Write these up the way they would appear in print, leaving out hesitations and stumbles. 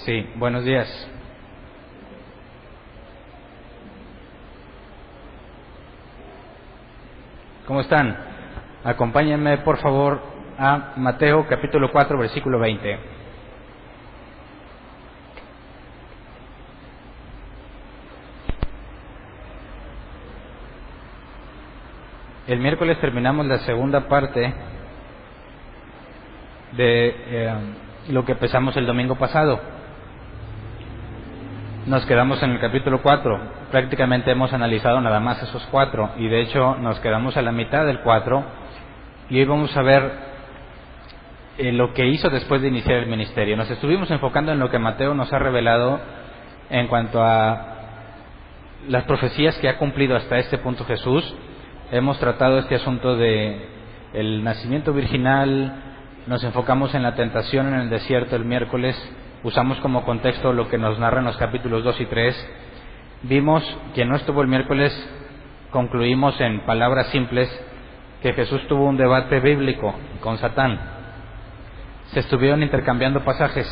Sí, buenos días. ¿Cómo están? Acompáñenme, por favor, a Mateo capítulo 4, versículo 20. El miércoles terminamos la segunda parte de lo que empezamos el domingo pasado. Nos quedamos en el capítulo 4. Prácticamente hemos analizado nada más esos 4 y de hecho nos quedamos a la mitad del 4 y hoy vamos a ver lo que hizo después de iniciar el ministerio. Nos estuvimos enfocando en lo que Mateo nos ha revelado en cuanto a las profecías que ha cumplido hasta este punto Jesús. Hemos tratado este asunto de el nacimiento virginal, nos enfocamos en la tentación en el desierto el miércoles, usamos como contexto lo que nos narran los capítulos 2 y 3. Vimos, quien no estuvo el miércoles, concluimos en palabras simples que Jesús tuvo un debate bíblico con Satán. Se estuvieron intercambiando pasajes.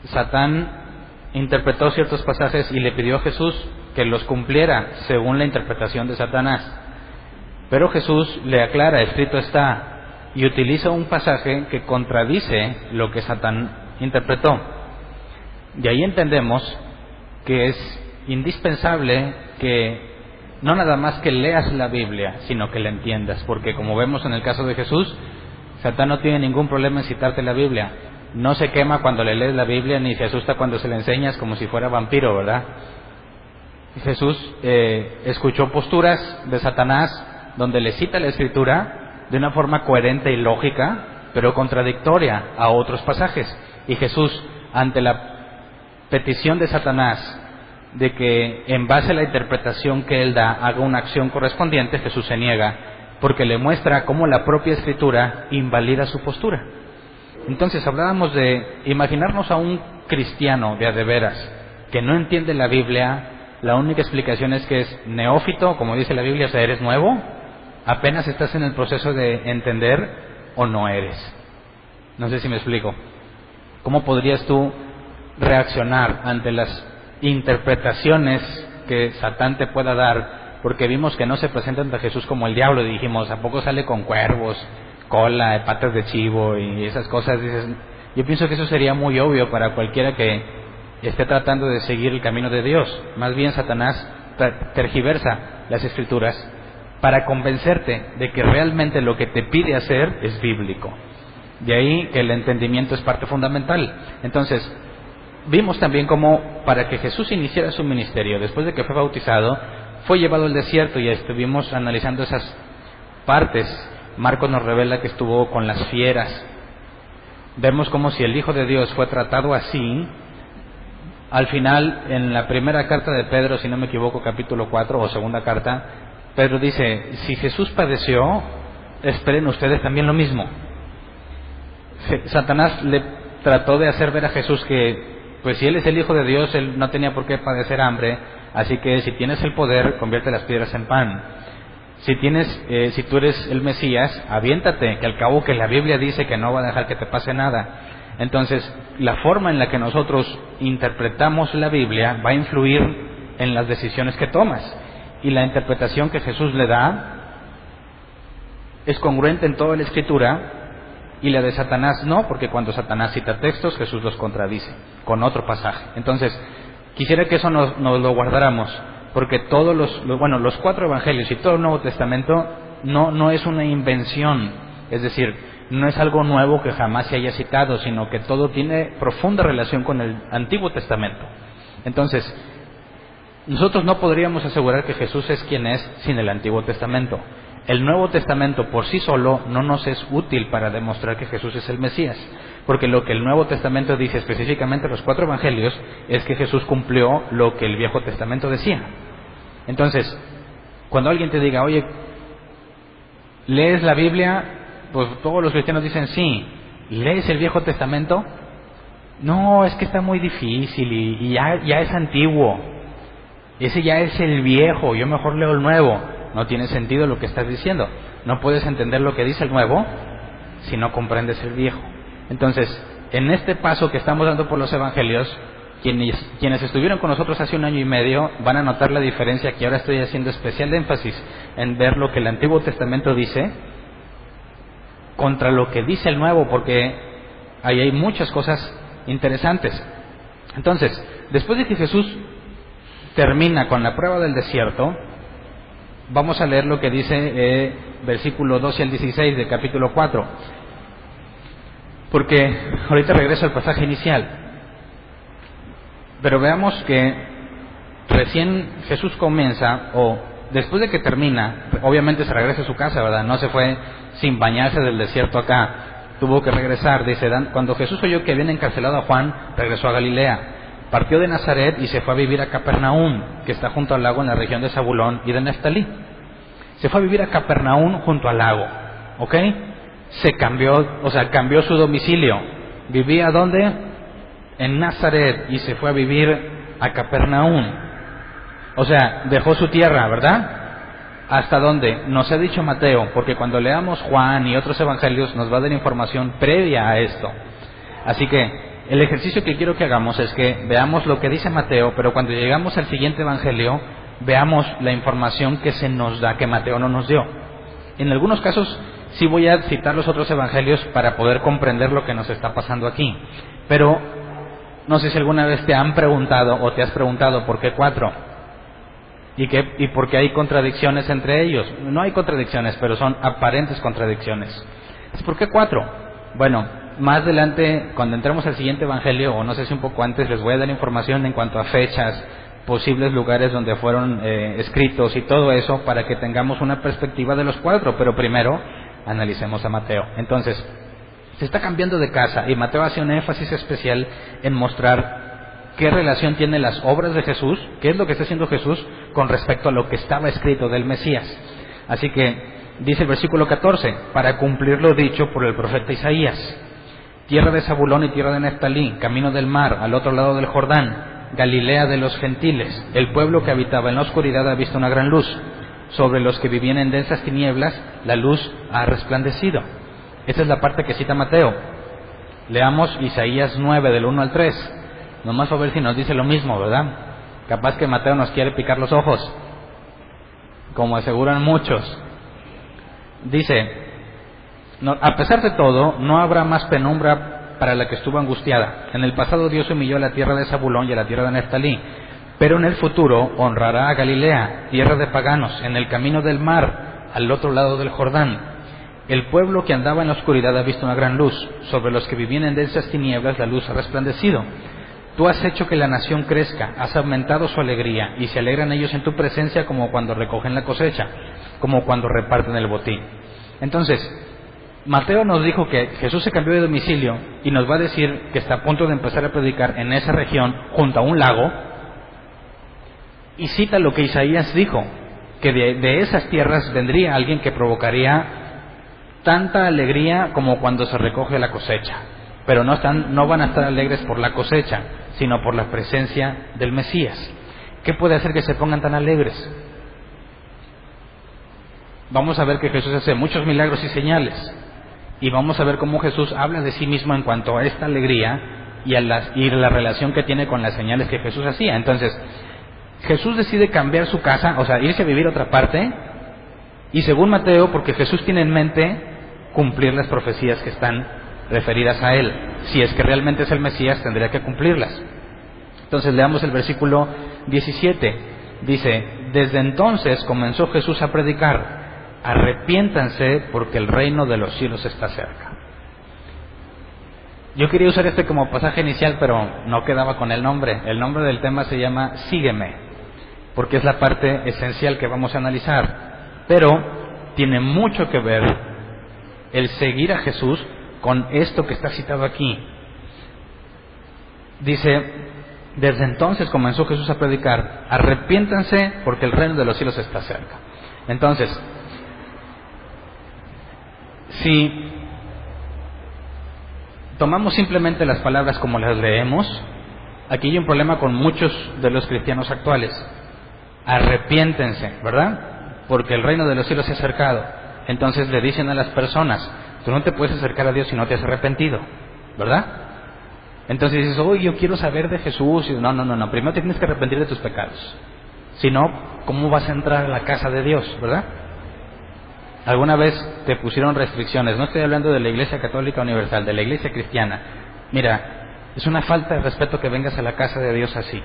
Satán interpretó ciertos pasajes y le pidió a Jesús que los cumpliera según la interpretación de Satanás. Pero Jesús le aclara, escrito está, y utiliza un pasaje que contradice lo que Satán interpretó. Y ahí entendemos que es indispensable que no nada más que leas la Biblia, sino que la entiendas, porque como vemos en el caso de Jesús, Satán no tiene ningún problema en citarte la Biblia. No se quema cuando le lees la Biblia, ni se asusta cuando se le enseñas como si fuera vampiro, ¿verdad? Jesús escuchó posturas de Satanás donde le cita la Escritura de una forma coherente y lógica, pero contradictoria a otros pasajes. Y Jesús, ante la petición de Satanás de que en base a la interpretación que él da haga una acción correspondiente, Jesús se niega, porque le muestra cómo la propia Escritura invalida su postura. Entonces hablábamos de imaginarnos a un cristiano de a de veras que no entiende la Biblia. La única explicación es que es neófito, como dice la Biblia, o sea, eres nuevo, apenas estás en el proceso de entender o no eres. No sé si me explico. ¿Cómo podrías tú reaccionar ante las interpretaciones que Satán te pueda dar? Porque vimos que no se presenta ante Jesús como el diablo, y dijimos, ¿a poco sale con cuervos, cola, patas de chivo y esas cosas? Dices, yo pienso que eso sería muy obvio para cualquiera que esté tratando de seguir el camino de Dios. Más bien Satanás tergiversa las Escrituras para convencerte de que realmente lo que te pide hacer es bíblico. De ahí que el entendimiento es parte fundamental. Entonces, vimos también cómo para que Jesús iniciara su ministerio, después de que fue bautizado, fue llevado al desierto, y estuvimos analizando esas partes. Marcos nos revela que estuvo con las fieras. Vemos como si el Hijo de Dios fue tratado así. Al final, en la primera carta de Pedro, si no me equivoco, capítulo 4 o segunda carta, Pedro dice, si Jesús padeció, esperen ustedes también lo mismo. Satanás le trató de hacer ver a Jesús que, pues si Él es el Hijo de Dios, Él no tenía por qué padecer hambre, así que si tienes el poder, convierte las piedras en pan. Si tú eres el Mesías, aviéntate, que al cabo que la Biblia dice que no va a dejar que te pase nada. Entonces, la forma en la que nosotros interpretamos la Biblia va a influir en las decisiones que tomas. Y la interpretación que Jesús le da es congruente en toda la Escritura, y la de Satanás no, porque cuando Satanás cita textos, Jesús los contradice con otro pasaje. Entonces, quisiera que eso nos lo guardáramos, porque todos los 4 evangelios y todo el Nuevo Testamento no es una invención, es decir, no es algo nuevo que jamás se haya citado, sino que todo tiene profunda relación con el Antiguo Testamento. Entonces, nosotros no podríamos asegurar que Jesús es quien es sin el Antiguo Testamento. El Nuevo Testamento por sí solo no nos es útil para demostrar que Jesús es el Mesías, porque lo que el Nuevo Testamento dice, específicamente los 4 evangelios, es que Jesús cumplió lo que el Viejo Testamento decía. Entonces, cuando alguien te diga, oye, ¿lees la Biblia? Pues todos los cristianos dicen sí. ¿Lees el Viejo Testamento? No, es que está muy difícil y ya es antiguo. Ese ya es el viejo, yo mejor leo el nuevo. No tiene sentido lo que estás diciendo. No puedes entender lo que dice el nuevo si no comprendes el viejo. Entonces, en este paso que estamos dando por los evangelios, quienes estuvieron con nosotros hace 1 año y medio van a notar la diferencia, que ahora estoy haciendo especial énfasis en ver lo que el Antiguo Testamento dice contra lo que dice el Nuevo, porque ahí hay muchas cosas interesantes. Entonces, después de que Jesús termina con la prueba del desierto, vamos a leer lo que dice versículo 12 al 16 del capítulo 4, porque ahorita regreso al pasaje inicial, pero veamos que recién Jesús comienza, o después de que termina, obviamente se regresa a su casa, ¿verdad? No se fue sin bañarse del desierto acá, tuvo que regresar. Dice, cuando Jesús oyó que habían encarcelado a Juan, regresó a Galilea, partió de Nazaret y se fue a vivir a Capernaum, que está junto al lago en la región de Zabulón y de Neftalí. Se fue a vivir a Capernaum junto al lago, ¿ok? Cambió su domicilio. ¿Vivía dónde? En Nazaret, y se fue a vivir a Capernaum. O sea, dejó su tierra, ¿verdad? ¿Hasta dónde? Nos ha dicho Mateo, porque cuando leamos Juan y otros evangelios nos va a dar información previa a esto. Así que el ejercicio que quiero que hagamos es que veamos lo que dice Mateo, pero cuando llegamos al siguiente evangelio, veamos la información que se nos da, que Mateo no nos dio. En algunos casos sí voy a citar los otros evangelios para poder comprender lo que nos está pasando aquí. Pero no sé si alguna vez te han preguntado o te has preguntado por qué 4 y por qué hay contradicciones entre ellos. No hay contradicciones, pero son aparentes contradicciones. ¿Por qué 4? Bueno, más adelante, cuando entremos al siguiente evangelio, o no sé si un poco antes, les voy a dar información en cuanto a fechas, posibles lugares donde fueron escritos y todo eso, para que tengamos una perspectiva de los 4, pero primero analicemos a Mateo. Entonces, se está cambiando de casa y Mateo hace un énfasis especial en mostrar qué relación tienen las obras de Jesús, qué es lo que está haciendo Jesús con respecto a lo que estaba escrito del Mesías. Así que dice el versículo 14, para cumplir lo dicho por el profeta Isaías: tierra de Zabulón y tierra de Neftalí, camino del mar, al otro lado del Jordán, Galilea de los gentiles, el pueblo que habitaba en la oscuridad ha visto una gran luz, sobre los que vivían en densas tinieblas la luz ha resplandecido. Esta es la parte que cita Mateo. Leamos Isaías 9 del 1 al 3, nomás a ver si nos dice lo mismo, ¿verdad? Capaz que Mateo nos quiere picar los ojos, como aseguran muchos. Dice, a pesar de todo, no habrá más penumbra para la que estuvo angustiada. En el pasado Dios humilló a la tierra de Zabulón y a la tierra de Neftalí, pero en el futuro honrará a Galilea, tierra de paganos, en el camino del mar, al otro lado del Jordán. El pueblo que andaba en la oscuridad ha visto una gran luz, sobre los que vivían en densas tinieblas la luz ha resplandecido. Tú has hecho que la nación crezca, has aumentado su alegría, y se alegran ellos en tu presencia como cuando recogen la cosecha, como cuando reparten el botín. Entonces, Mateo nos dijo que Jesús se cambió de domicilio y nos va a decir que está a punto de empezar a predicar en esa región, junto a un lago, y cita lo que Isaías dijo, que de esas tierras vendría alguien que provocaría tanta alegría como cuando se recoge la cosecha. Pero no van a estar alegres por la cosecha, sino por la presencia del Mesías. ¿Qué puede hacer que se pongan tan alegres? Vamos a ver que Jesús hace muchos milagros y señales, y vamos a ver cómo Jesús habla de sí mismo en cuanto a esta alegría y la relación que tiene con las señales que Jesús hacía. Entonces, Jesús decide cambiar su casa, o sea, irse a vivir a otra parte, y según Mateo, porque Jesús tiene en mente cumplir las profecías que están referidas a él. Si es que realmente es el Mesías, tendría que cumplirlas. Entonces leamos el versículo 17. Dice, desde entonces comenzó Jesús a predicar: arrepiéntanse porque el reino de los cielos está cerca. Yo quería usar este como pasaje inicial, pero no quedaba con el nombre. El nombre del tema se llama Sígueme, porque es la parte esencial que vamos a analizar. Pero tiene mucho que ver el seguir a Jesús con esto que está citado aquí. Dice, desde entonces comenzó Jesús a predicar: arrepiéntanse porque el reino de los cielos está cerca. Entonces, si tomamos simplemente las palabras como las leemos, aquí hay un problema con muchos de los cristianos actuales. Arrepiéntense, ¿verdad? Porque el reino de los cielos se ha acercado. Entonces le dicen a las personas: tú no te puedes acercar a Dios si no te has arrepentido, ¿verdad? Entonces dices, oye, yo quiero saber de Jesús. Y no, primero te tienes que arrepentir de tus pecados. Si no, ¿cómo vas a entrar a la casa de Dios, verdad? Alguna vez te pusieron restricciones. No estoy hablando de la Iglesia Católica Universal, de la Iglesia Cristiana. Mira, es una falta de respeto que vengas a la casa de Dios así.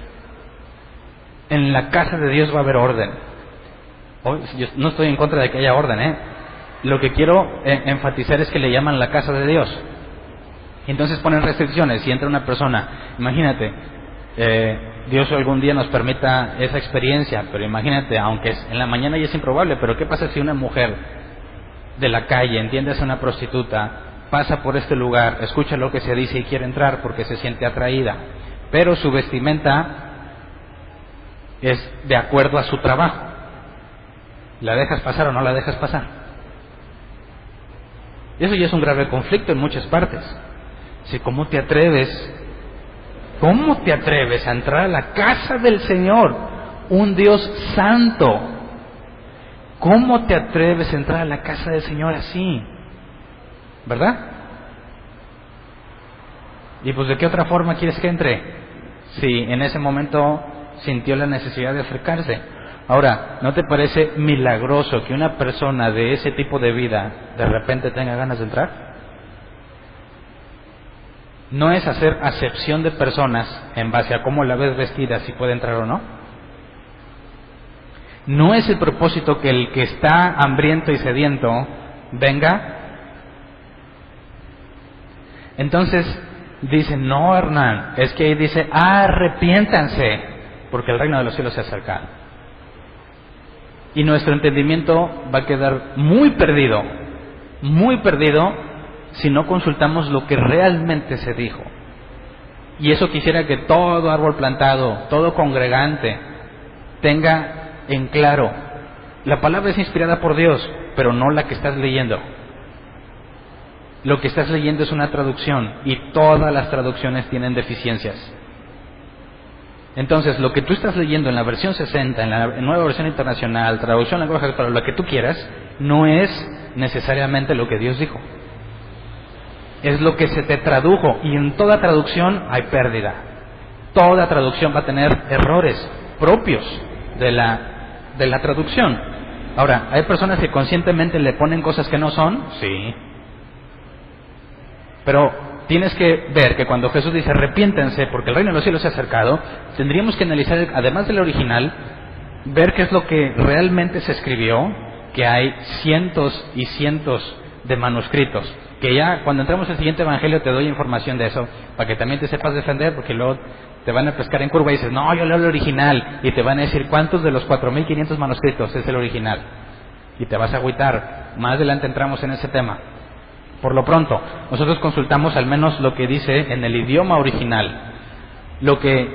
En la casa de Dios va a haber orden. Hoy, yo no estoy en contra de que haya orden, Lo que quiero enfatizar es que le llaman la casa de Dios. Y entonces ponen restricciones. Si entra una persona, imagínate, Dios algún día nos permita esa experiencia, pero imagínate, aunque en la mañana ya es improbable, pero ¿qué pasa si una mujer de la calle, entiendes, una prostituta, pasa por este lugar, escucha lo que se dice y quiere entrar porque se siente atraída, pero su vestimenta es de acuerdo a su trabajo? ¿La dejas pasar o no la dejas pasar? Eso ya es un grave conflicto en muchas partes. Si, ¿cómo te atreves a entrar a la casa del Señor, un Dios santo? ¿Cómo te atreves a entrar a la casa del Señor así? ¿Verdad? Y pues, ¿de qué otra forma quieres que entre? Si en ese momento sintió la necesidad de acercarse. Ahora, ¿no te parece milagroso que una persona de ese tipo de vida de repente tenga ganas de entrar? No es hacer acepción de personas en base a cómo la ves vestida, si puede entrar o no. No es el propósito que el que está hambriento y sediento venga. Entonces dicen, no, Hernán, es que ahí dice, arrepiéntanse, porque el reino de los cielos se ha acercado. Y nuestro entendimiento va a quedar muy perdido si no consultamos lo que realmente se dijo. Y eso quisiera que todo árbol plantado, todo congregante, tenga en claro. La palabra es inspirada por Dios, pero no la que estás leyendo. Lo que estás leyendo es una traducción, y todas las traducciones tienen deficiencias. Entonces, lo que tú estás leyendo en la versión 60, en la nueva versión internacional, traducción lenguaje actual, lo que tú quieras, no es necesariamente lo que Dios dijo. Es lo que se te tradujo, y en toda traducción hay pérdida. Toda traducción va a tener errores propios de la traducción. Ahora, ¿hay personas que conscientemente le ponen cosas que no son? Sí. Pero tienes que ver que cuando Jesús dice arrepiéntense porque el reino de los cielos se ha acercado, tendríamos que analizar, además del original, ver qué es lo que realmente se escribió, que hay cientos y cientos de manuscritos, que ya cuando entramos al siguiente evangelio te doy información de eso, para que también te sepas defender, porque luego te van a pescar en curva y dices, no, yo leo el original, y te van a decir, ¿cuántos de los 4,500 manuscritos es el original? Y te vas a agüitar. Más adelante entramos en ese tema. Por lo pronto, nosotros consultamos al menos lo que dice en el idioma original, lo que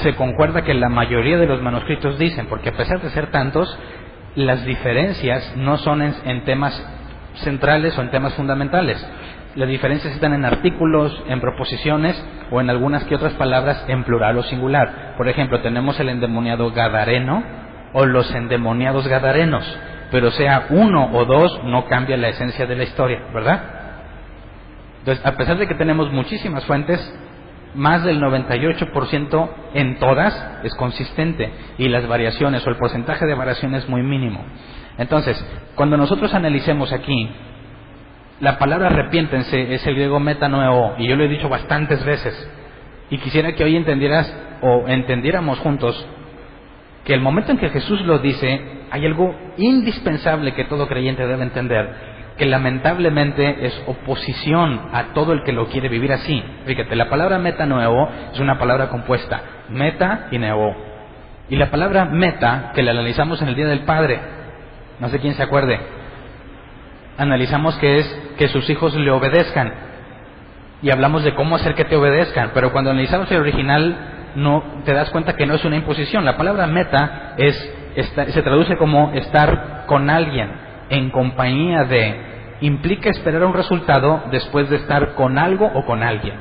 se concuerda que la mayoría de los manuscritos dicen, porque a pesar de ser tantos, las diferencias no son en temas centrales o en temas fundamentales. Las diferencias están en artículos, en proposiciones o en algunas que otras palabras en plural o singular. Por ejemplo, tenemos el endemoniado gadareno o los endemoniados gadarenos, pero sea uno o dos no cambia la esencia de la historia, ¿verdad? Entonces, a pesar de que tenemos muchísimas fuentes, más del 98% en todas es consistente, y las variaciones o el porcentaje de variación es muy mínimo. Entonces, cuando nosotros analicemos aquí, la palabra arrepiéntense es el griego metanoeo, y yo lo he dicho bastantes veces, y quisiera que hoy entendieras o entendiéramos juntos que el momento en que Jesús lo dice, hay algo indispensable que todo creyente debe entender, que lamentablemente es oposición a todo el que lo quiere vivir así. Fíjate, la palabra metanoeo es una palabra compuesta, meta y neo. Y la palabra meta, que la analizamos en el Día del Padre, no sé quién se acuerde, analizamos que es que sus hijos le obedezcan, y hablamos de cómo hacer que te obedezcan, pero cuando analizamos el original no te das cuenta que no es una imposición. La palabra meta se traduce como estar con alguien, en compañía de, implica esperar un resultado después de estar con algo o con alguien.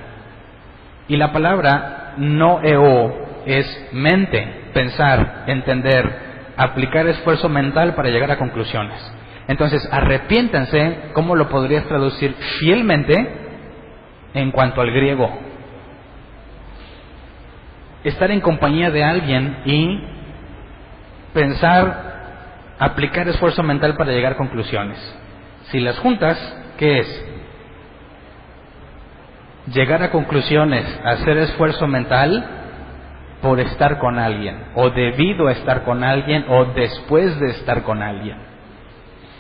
Y la palabra noeo es mente, pensar, entender, aplicar esfuerzo mental para llegar a conclusiones. Entonces, arrepiéntanse, ¿cómo lo podrías traducir fielmente en cuanto al griego? estar en compañía de alguien y pensar, aplicar esfuerzo mental para llegar a conclusiones. Si las juntas, ¿qué es? Llegar a conclusiones, hacer esfuerzo mental por estar con alguien, o debido a estar con alguien, o después de estar con alguien.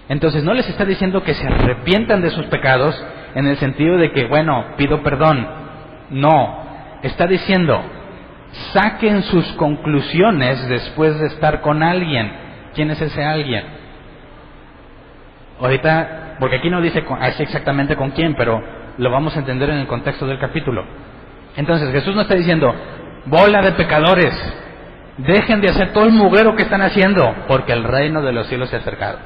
Entonces no les está diciendo que se arrepientan de sus pecados en el sentido de que, bueno, pido perdón. No, está diciendo, saquen sus conclusiones después de estar con alguien. ¿Quién es ese alguien? Ahorita, porque aquí no dice así exactamente con quién, pero lo vamos a entender en el contexto del capítulo. Entonces Jesús no está diciendo, bola de pecadores, dejen de hacer todo el mugrero que están haciendo, porque el reino de los cielos se ha acercado.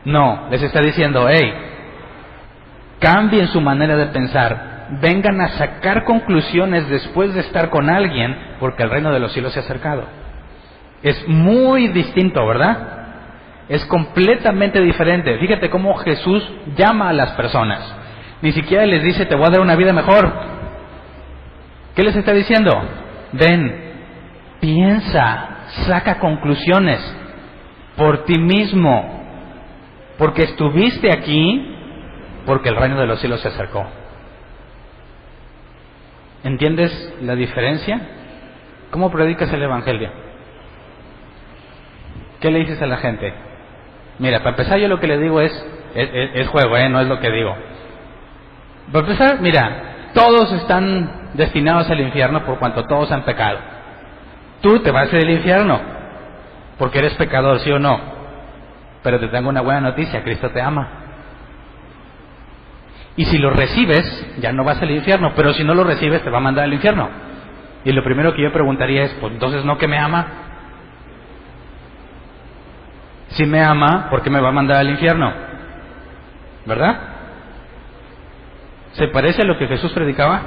No, les está diciendo, hey, cambien su manera de pensar, vengan a sacar conclusiones después de estar con alguien, porque el reino de los cielos se ha acercado. Es muy distinto, ¿verdad? Es completamente diferente. Fíjate cómo Jesús llama a las personas. Ni siquiera les dice, te voy a dar una vida mejor. ¿Qué les está diciendo? Ven, piensa, saca conclusiones por ti mismo, porque estuviste aquí, porque el reino de los cielos se acercó. ¿Entiendes la diferencia? ¿Cómo predicas el evangelio? ¿Qué le dices a la gente? Mira, para empezar yo lo que le digo es juego, no es lo que digo. Para empezar, mira, todos están destinados al infierno por cuanto todos han pecado. Tú te vas a ir al infierno porque eres pecador, ¿sí o no? Pero te tengo una buena noticia, Cristo te ama. Y si lo recibes, ya no vas al infierno, pero si no lo recibes, te va a mandar al infierno. Y lo primero que yo preguntaría es, pues entonces, ¿no que me ama? Si me ama, ¿por qué me va a mandar al infierno? ¿Verdad? ¿Se parece a lo que Jesús predicaba?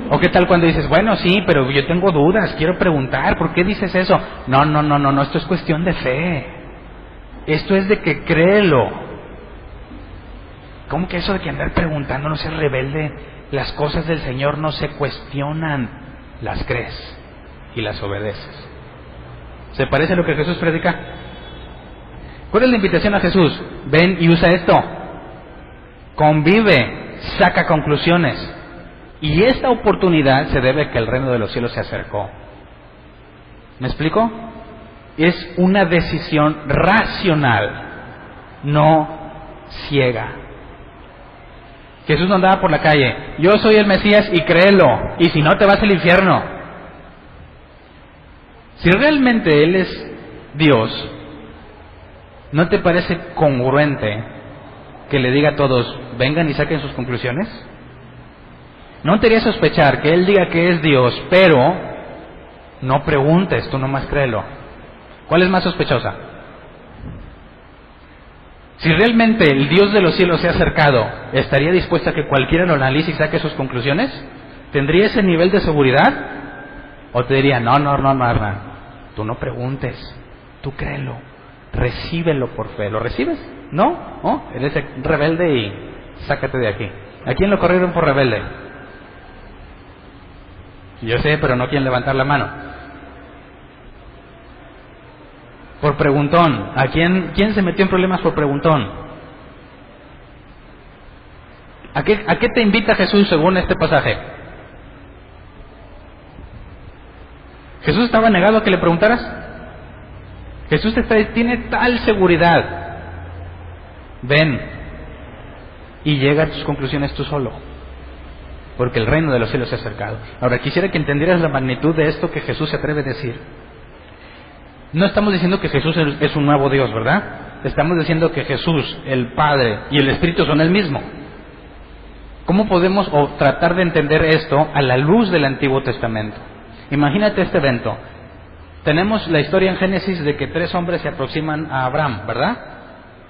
¿O qué tal cuando dices, bueno, sí, pero yo tengo dudas, quiero preguntar, ¿por qué dices eso? No, esto es cuestión de fe. Esto es de que créelo. ¿Cómo que eso de que andar preguntando, no seas rebelde? Las cosas del Señor no se cuestionan, las crees y las obedeces. ¿Se parece a lo que Jesús predica? ¿Cuál es la invitación a Jesús? Ven y usa esto. Convive, saca conclusiones. Y esta oportunidad se debe a que el reino de los cielos se acercó. ¿Me explico? Es una decisión racional, no ciega. Jesús no andaba por la calle, yo soy el Mesías y créelo, y si no te vas al infierno. Si realmente Él es Dios, ¿no te parece congruente que le diga a todos, vengan y saquen sus conclusiones? ¿No te haría sospechar que Él diga que es Dios, pero no preguntes, tú nomás créelo? ¿Cuál es más sospechosa? Si realmente el Dios de los cielos se ha acercado, ¿estaría dispuesto a que cualquiera lo analice y saque sus conclusiones? ¿Tendría ese nivel de seguridad? ¿O te diría, no, Hernán, tú no preguntes, tú créelo, recíbelo por fe? ¿Lo recibes? ¿No? ¿Oh? Eres rebelde y sácate de aquí. ¿A quién lo corrieron por rebelde? Yo sé, pero no quieren levantar la mano. Por preguntón. ¿Quién se metió en problemas por preguntón? ¿A qué te invita Jesús según este pasaje? ¿Jesús estaba negado a que le preguntaras? Jesús tiene tal seguridad. Ven y llega a tus conclusiones tú solo, porque el reino de los cielos se ha acercado. Ahora quisiera que entendieras la magnitud de esto que Jesús se atreve a decir. No estamos diciendo que Jesús es un nuevo Dios, ¿verdad? Estamos diciendo que Jesús, el Padre y el Espíritu son el mismo. ¿Cómo podemos tratar de entender esto a la luz del Antiguo Testamento? Imagínate este evento. Tenemos la historia en Génesis de que 3 hombres se aproximan a Abraham, ¿verdad?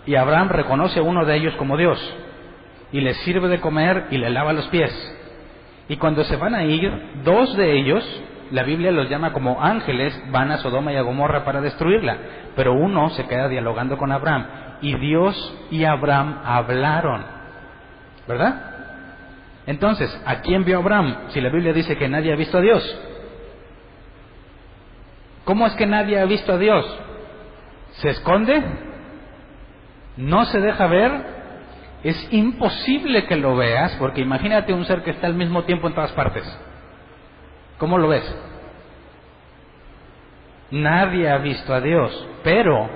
Y Abraham reconoce a uno de ellos como Dios y le sirve de comer y le lava los pies. Y cuando se van a ir, 2 de ellos, la Biblia los llama como ángeles, van a Sodoma y a Gomorra para destruirla, pero uno se queda dialogando con Abraham, y Dios y Abraham hablaron, ¿verdad? Entonces, ¿a quién vio Abraham? Si la Biblia dice que nadie ha visto a Dios. ¿Cómo es que nadie ha visto a Dios? ¿Se esconde? ¿No se deja ver? Es imposible que lo veas, porque imagínate un ser que está al mismo tiempo en todas partes. ¿Cómo lo ves? Nadie ha visto a Dios, pero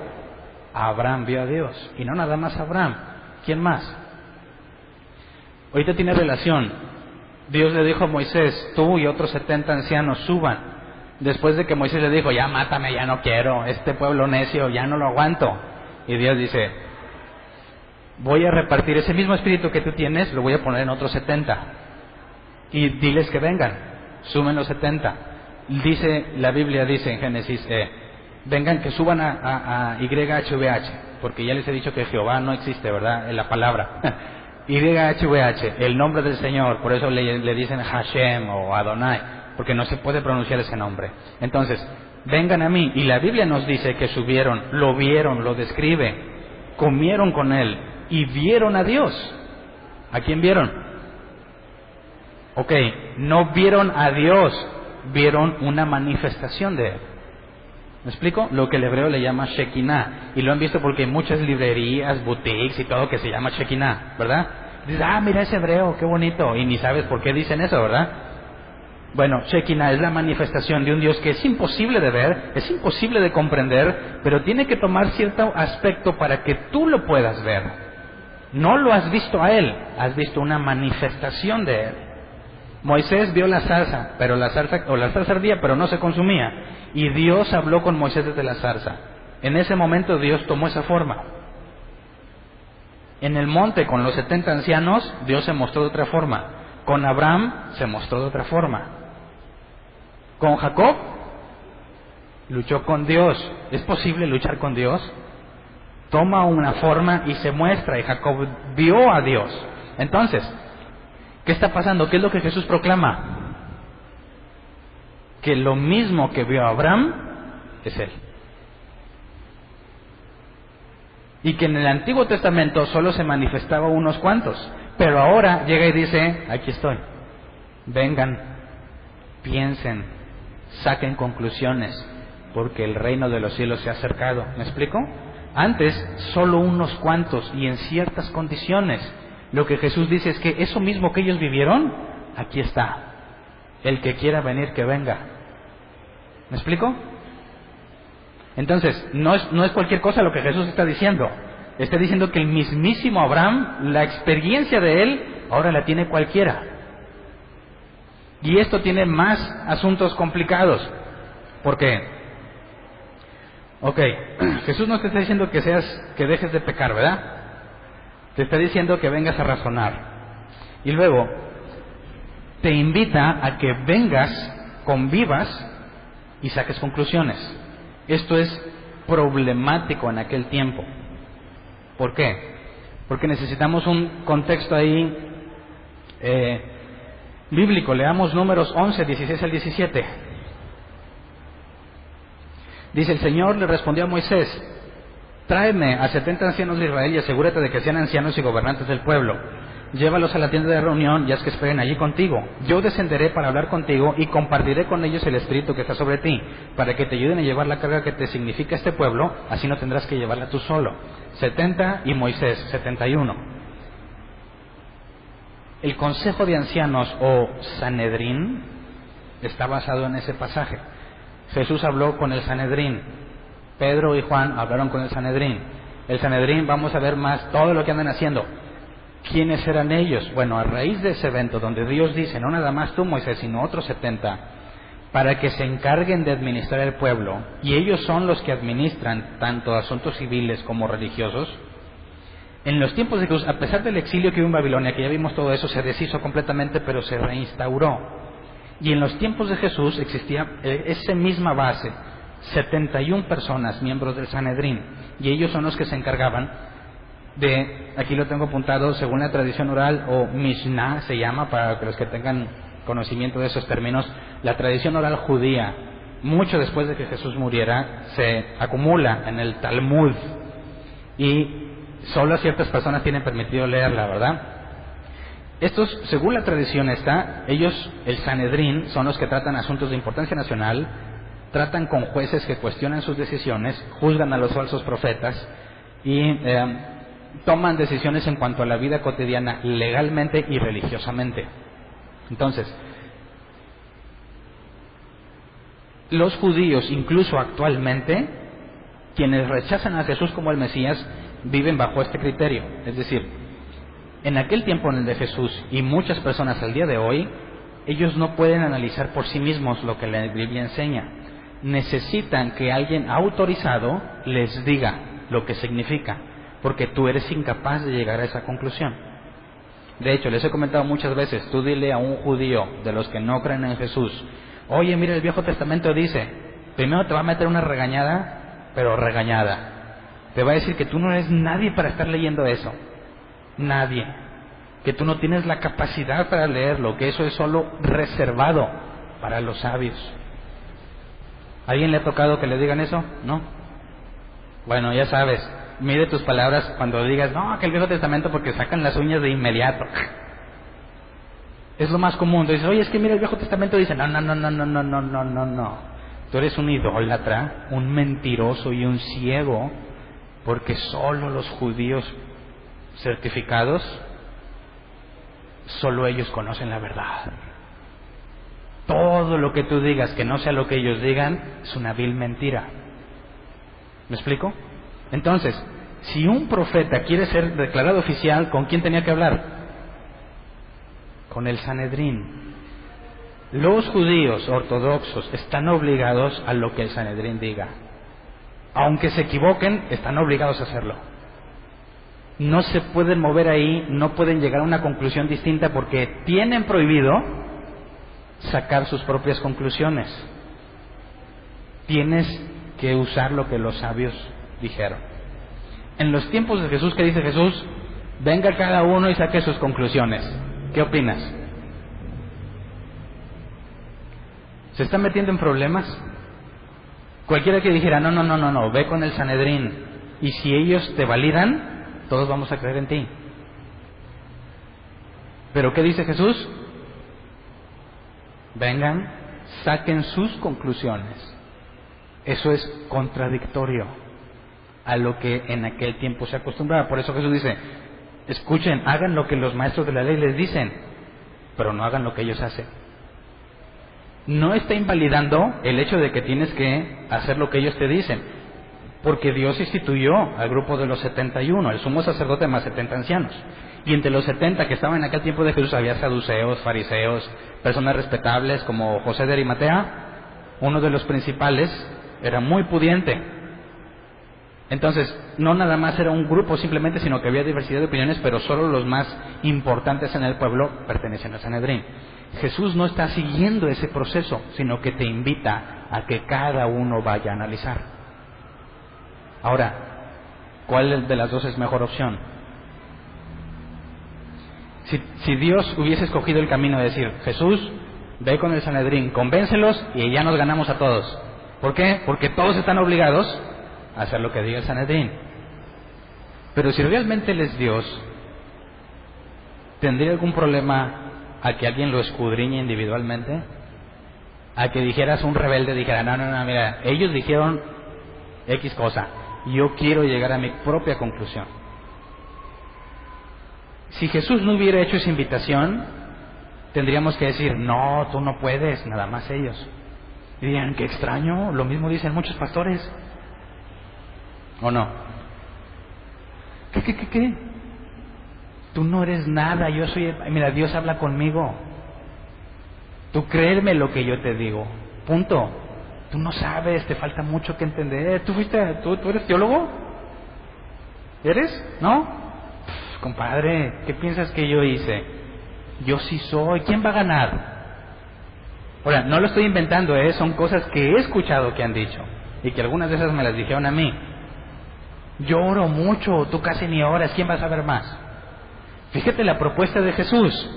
Abraham vio a Dios. Y no nada más Abraham. ¿Quién más? Ahorita tiene relación. Dios le dijo a Moisés, tú y otros 70 ancianos suban. Después de que Moisés le dijo, ya mátame, ya no quiero, este pueblo necio, ya no lo aguanto. Y Dios dice, voy a repartir ese mismo espíritu que tú tienes, lo voy a poner en otros 70. Y diles que vengan, sumen los 70. Dice, la Biblia dice en Génesis, vengan que suban a YHVH, porque ya les he dicho que Jehová no existe, ¿verdad? En la palabra. YHVH, el nombre del Señor, por eso le dicen Hashem o Adonai, porque no se puede pronunciar ese nombre. Entonces, vengan a mí, y la Biblia nos dice que subieron, lo vieron, lo describe, comieron con él, y vieron a Dios. ¿A quién vieron? Ok, no vieron a Dios, vieron una manifestación de él. ¿Me explico? Lo que el hebreo le llama Shekinah. Y lo han visto porque hay muchas librerías, boutiques y todo que se llama Shekinah, ¿verdad? Dices, mira ese hebreo, qué bonito. Y ni sabes por qué dicen eso, ¿verdad? Bueno, Shekinah es la manifestación de un Dios que es imposible de ver, es imposible de comprender, pero tiene que tomar cierto aspecto para que tú lo puedas ver. No lo has visto a él, has visto una manifestación de él. Moisés vio la zarza, pero la zarza ardía, pero no se consumía. Y Dios habló con Moisés desde la zarza. En ese momento Dios tomó esa forma. En el monte con los 70 ancianos, Dios se mostró de otra forma. Con Abraham se mostró de otra forma. Con Jacob, luchó con Dios. ¿Es posible luchar con Dios? Toma una forma y se muestra, y Jacob vio a Dios. Entonces, ¿qué está pasando? ¿Qué es lo que Jesús proclama? Que lo mismo que vio a Abraham es él. Y que en el Antiguo Testamento solo se manifestaba unos cuantos, pero ahora llega y dice, aquí estoy, vengan, piensen, saquen conclusiones, porque el reino de los cielos se ha acercado. ¿Me explico? Antes solo unos cuantos y en ciertas condiciones. Lo que Jesús dice es que eso mismo que ellos vivieron, aquí está. El que quiera venir, que venga. ¿Me explico? Entonces, no es cualquier cosa lo que Jesús está diciendo. Está diciendo que el mismísimo Abraham, la experiencia de él, ahora la tiene cualquiera. Y esto tiene más asuntos complicados. ¿Por qué? Ok, Jesús no te está diciendo que dejes de pecar, ¿verdad? Te está diciendo que vengas a razonar. Y luego, te invita a que vengas, convivas y saques conclusiones. Esto es problemático en aquel tiempo. ¿Por qué? Porque necesitamos un contexto ahí bíblico. Leamos Números 11, 16 al 17. Dice, el Señor le respondió a Moisés, tráeme a 70 ancianos de Israel y asegúrate de que sean ancianos y gobernantes del pueblo. Llévalos a la tienda de reunión y haz que esperen allí contigo. Yo descenderé para hablar contigo y compartiré con ellos el espíritu que está sobre ti, para que te ayuden a llevar la carga que te significa este pueblo, así no tendrás que llevarla tú solo. 70 y Moisés, 71. El consejo de ancianos o Sanedrín está basado en ese pasaje. Jesús habló con el Sanedrín. Pedro y Juan hablaron con el Sanedrín. El Sanedrín, vamos a ver más todo lo que andan haciendo. ¿Quiénes eran ellos? Bueno, a raíz de ese evento donde Dios dice, no nada más tú, Moisés, sino otros 70, para que se encarguen de administrar el pueblo, y ellos son los que administran tanto asuntos civiles como religiosos. En los tiempos de Jesús, a pesar del exilio que hubo en Babilonia, que ya vimos todo eso, se deshizo completamente, pero se reinstauró. Y en los tiempos de Jesús existía esa misma base, 71 personas, miembros del Sanedrín, y ellos son los que se encargaban de, aquí lo tengo apuntado, según la tradición oral, o Mishnah se llama, para los que tengan conocimiento de esos términos, la tradición oral judía, mucho después de que Jesús muriera, se acumula en el Talmud, y solo ciertas personas tienen permitido leerla, ¿verdad? Estos, según la tradición ellos, el Sanedrín, son los que tratan asuntos de importancia nacional, tratan con jueces que cuestionan sus decisiones, juzgan a los falsos profetas y toman decisiones en cuanto a la vida cotidiana legalmente y religiosamente. Entonces, los judíos, incluso actualmente, quienes rechazan a Jesús como el Mesías, viven bajo este criterio. Es decir, en aquel tiempo en el de Jesús y muchas personas al día de hoy, ellos no pueden analizar por sí mismos lo que la Biblia enseña. Necesitan que alguien autorizado les diga lo que significa, porque tú eres incapaz de llegar a esa conclusión. De hecho, les he comentado muchas veces, tú dile a un judío de los que no creen en Jesús, oye, mira, el Viejo Testamento dice, primero te va a meter una regañada, pero regañada. Te va a decir que tú no eres nadie para estar leyendo eso. Nadie. Que tú no tienes la capacidad para leerlo, que eso es solo reservado para los sabios. ¿A alguien le ha tocado que le digan eso? ¿No? Bueno, ya sabes, mide tus palabras cuando digas, no, que el Viejo Testamento, porque sacan las uñas de inmediato. Es lo más común. Dices, oye, es que mira, el Viejo Testamento dice, no. Tú eres un idólatra, un mentiroso y un ciego, porque solo los judíos certificados, solo ellos conocen la verdad. Todo lo que tú digas que no sea lo que ellos digan es una vil mentira. ¿Me explico? Entonces, si un profeta quiere ser declarado oficial, ¿con quién tenía que hablar? Con el Sanedrín. Los judíos ortodoxos están obligados a lo que el Sanedrín diga. Aunque se equivoquen, están obligados a hacerlo. No se pueden mover ahí, no pueden llegar a una conclusión distinta porque tienen prohibido sacar sus propias conclusiones. Tienes que usar lo que los sabios dijeron. En los tiempos de Jesús, ¿qué dice Jesús? Venga cada uno y saque sus conclusiones. ¿Qué opinas? ¿Se están metiendo en problemas? Cualquiera que dijera, no, ve con el Sanedrín, y si ellos te validan, todos vamos a creer en ti. ¿Pero qué dice Jesús? Vengan, saquen sus conclusiones. Eso es contradictorio a lo que en aquel tiempo se acostumbraba. Por eso Jesús dice, escuchen, hagan lo que los maestros de la ley les dicen, pero no hagan lo que ellos hacen. No está invalidando el hecho de que tienes que hacer lo que ellos te dicen, porque Dios instituyó al grupo de los 71, el sumo sacerdote más 70 ancianos. Y entre los 70 que estaban en aquel tiempo de Jesús había saduceos, fariseos, personas respetables como José de Arimatea. Uno de los principales era muy pudiente. Entonces, no nada más era un grupo simplemente, sino que había diversidad de opiniones, pero solo los más importantes en el pueblo pertenecen al Sanedrín. Jesús no está siguiendo ese proceso, sino que te invita a que cada uno vaya a analizar. Ahora, ¿cuál de las dos es mejor opción? Si Dios hubiese escogido el camino de decir, Jesús, ve con el Sanedrín, convéncelos y ya nos ganamos a todos. ¿Por qué? Porque todos están obligados a hacer lo que diga el Sanedrín. Pero si realmente Él es Dios, ¿tendría algún problema a que alguien lo escudriñe individualmente? A que dijeras, un rebelde dijera, no, mira, ellos dijeron X cosa, yo quiero llegar a mi propia conclusión. Si Jesús no hubiera hecho esa invitación, tendríamos que decir, no, tú no puedes, nada más ellos. Y dirían, qué extraño, lo mismo dicen muchos pastores. ¿O no? ¿Qué? Tú no eres nada, yo soy... Mira, Dios habla conmigo. Tú créeme lo que yo te digo. Punto. Tú no sabes, te falta mucho que entender. ¿Tú eres teólogo? ¿Eres? ¿No? Compadre, ¿qué piensas que yo hice? Yo sí soy. ¿Quién va a ganar? Ahora, no lo estoy inventando, son cosas que he escuchado que han dicho. Y que algunas de esas me las dijeron a mí. Yo oro mucho, tú casi ni oras, ¿quién va a saber más? Fíjate la propuesta de Jesús.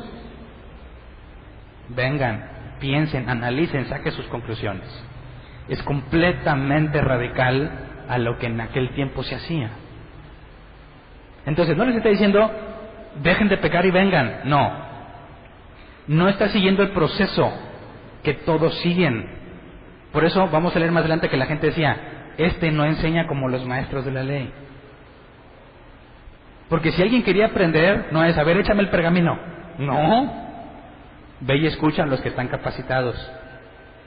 Vengan, piensen, analicen, saquen sus conclusiones. Es completamente radical a lo que en aquel tiempo se hacía. Entonces, no les está diciendo, dejen de pecar y vengan. No, No está siguiendo el proceso que todos siguen. Por eso vamos a leer más adelante que la gente decía, no enseña como los maestros de la ley. Porque si alguien quería aprender, no es, a ver, échame el pergamino. No. Ve y escucha a los que están capacitados.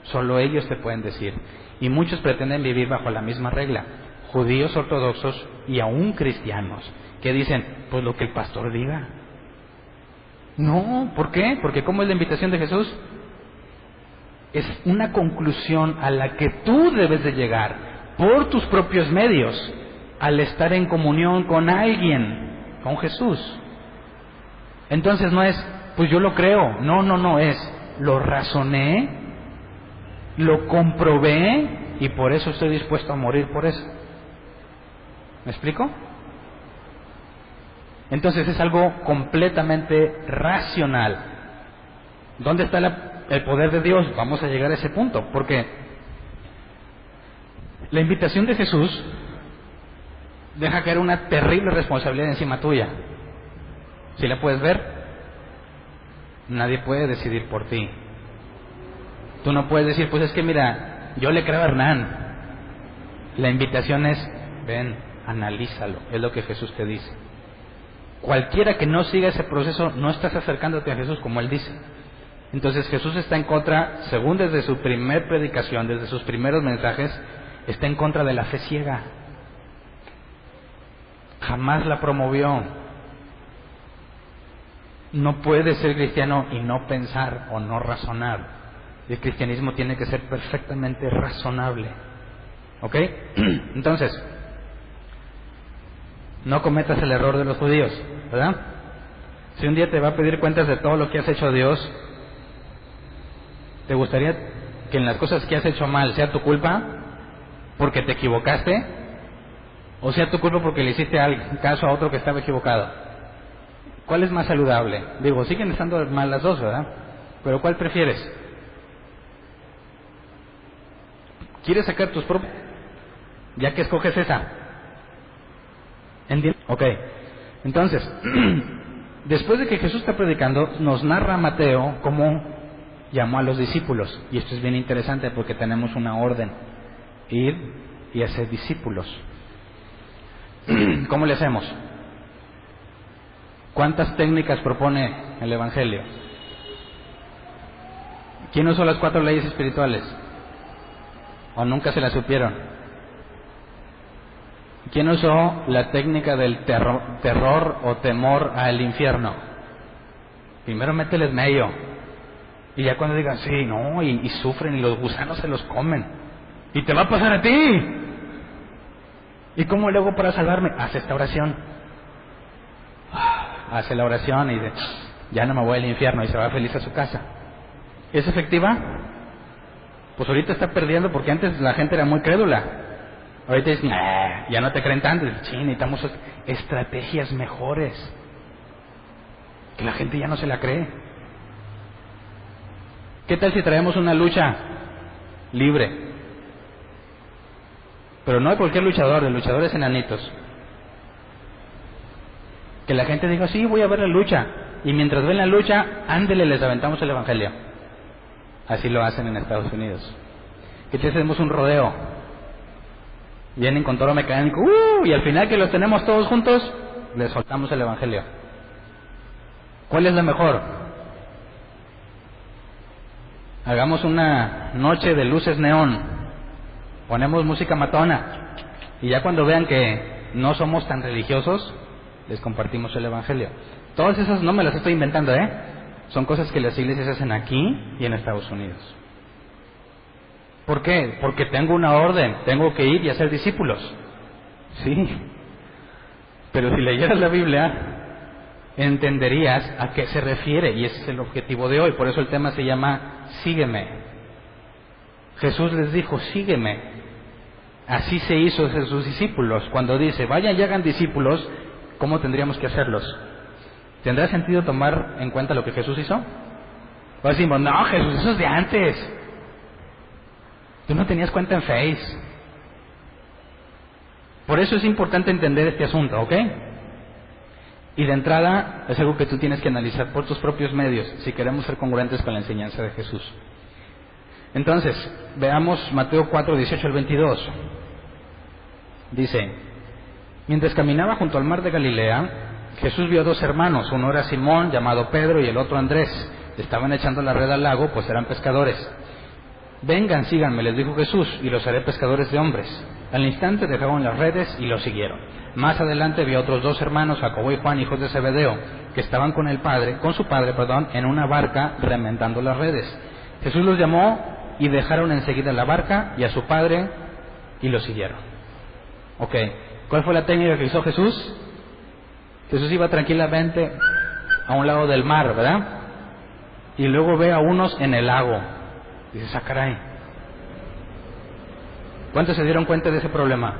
Solo ellos te pueden decir. Y muchos pretenden vivir bajo la misma regla. Judíos ortodoxos y aún cristianos, que dicen, pues lo que el pastor diga. No, ¿por qué? Porque ¿cómo es la invitación de Jesús? Es una conclusión a la que tú debes de llegar por tus propios medios, al estar en comunión con alguien, con Jesús. Entonces no es, pues yo lo creo, no, es, lo razoné, lo comprobé y por eso estoy dispuesto a morir por eso. ¿Me explico? Entonces es algo completamente racional. ¿Dónde está el poder de Dios? Vamos a llegar a ese punto, porque la invitación de Jesús deja caer una terrible responsabilidad encima tuya. ¿Sí la puedes ver? Nadie puede decidir por ti. Tú no puedes decir, pues es que mira, yo le creo a Hernán. La invitación es, ven, analízalo, es lo que Jesús te dice. Cualquiera que no siga ese proceso, no estás acercándote a Jesús como Él dice. Entonces Jesús está en contra, según desde su primer predicación, desde sus primeros mensajes, está en contra de la fe ciega. Jamás la promovió. No puedes ser cristiano y no pensar o no razonar. El cristianismo tiene que ser perfectamente razonable. ¿Ok? Entonces, no cometas el error de los judíos, ¿verdad? Si un día te va a pedir cuentas de todo lo que has hecho a Dios, ¿te gustaría que en las cosas que has hecho mal sea tu culpa porque te equivocaste? ¿O sea tu culpa porque le hiciste caso a otro que estaba equivocado? ¿Cuál es más saludable? Digo, siguen estando mal las dos, ¿verdad? Pero ¿cuál prefieres? ¿Quieres sacar tus propios? Ya que escoges esa. ¿Entiendes? Ok. Entonces, después de que Jesús está predicando, nos narra Mateo cómo llamó a los discípulos. Y esto es bien interesante porque tenemos una orden: ir y hacer discípulos. ¿Cómo le hacemos? ¿Cuántas técnicas propone el Evangelio? ¿Quién usó las 4 leyes espirituales? ¿O nunca se las supieron? ¿Quién usó la técnica del terror o temor al infierno? Primero mételes medio. Y ya cuando digan, sí, no, y sufren y los gusanos se los comen. Y te va a pasar a ti. ¿Y cómo luego para salvarme? Haz esta oración. Hace la oración y dice, ya no me voy al infierno, y se va feliz a su casa. ¿Es efectiva? Pues ahorita está perdiendo, porque antes la gente era muy crédula. Ahorita dicen, ya no te creen tanto. Sí, necesitamos estrategias mejores, que la gente ya no se la cree. ¿Qué tal si traemos una lucha libre? Pero no de cualquier luchador, de luchadores enanitos. Que la gente diga, sí, voy a ver la lucha. Y mientras ven la lucha, ándele, les aventamos el Evangelio. Así lo hacen en Estados Unidos. ¿Qué tal si hacemos un rodeo? Vienen con toro mecánico, y al final que los tenemos todos juntos, les soltamos el Evangelio. ¿Cuál es la mejor? Hagamos una noche de luces neón, ponemos música matona, y ya cuando vean que no somos tan religiosos, les compartimos el Evangelio. Todas esas no me las estoy inventando, son cosas que las iglesias hacen aquí y en Estados Unidos. ¿Por qué? Porque tengo una orden, tengo que ir y hacer discípulos. Sí, pero si leyeras la Biblia, entenderías a qué se refiere, y ese es el objetivo de hoy. Por eso el tema se llama Sígueme. Jesús les dijo, sígueme. Así se hizo de sus discípulos. Cuando dice, vayan y hagan discípulos, ¿cómo tendríamos que hacerlos? ¿Tendrá sentido tomar en cuenta lo que Jesús hizo? O decimos, no, Jesús, eso es de antes. Tú no tenías cuenta en Face. Por eso es importante entender este asunto, ¿ok? Y de entrada es algo que tú tienes que analizar por tus propios medios si queremos ser congruentes con la enseñanza de Jesús. Entonces, veamos Mateo 4, 18 al 22. Dice: mientras caminaba junto al mar de Galilea, Jesús vio a dos hermanos, uno era Simón, llamado Pedro, y el otro Andrés. Estaban echando la red al lago, pues eran pescadores. Vengan, síganme, les dijo Jesús, y los haré pescadores de hombres. Al instante dejaron las redes y los siguieron. Más adelante vio a otros dos hermanos, Jacobo y Juan, hijos de Zebedeo, que estaban con su padre, en una barca remendando las redes. Jesús los llamó y dejaron enseguida la barca y a su padre y los siguieron. Ok, ¿cuál fue la técnica que hizo Jesús? Jesús iba tranquilamente a un lado del mar, ¿verdad? Y luego ve a unos en el lago. Dice: ¡ah, caray! ¿Cuántos se dieron cuenta de ese problema?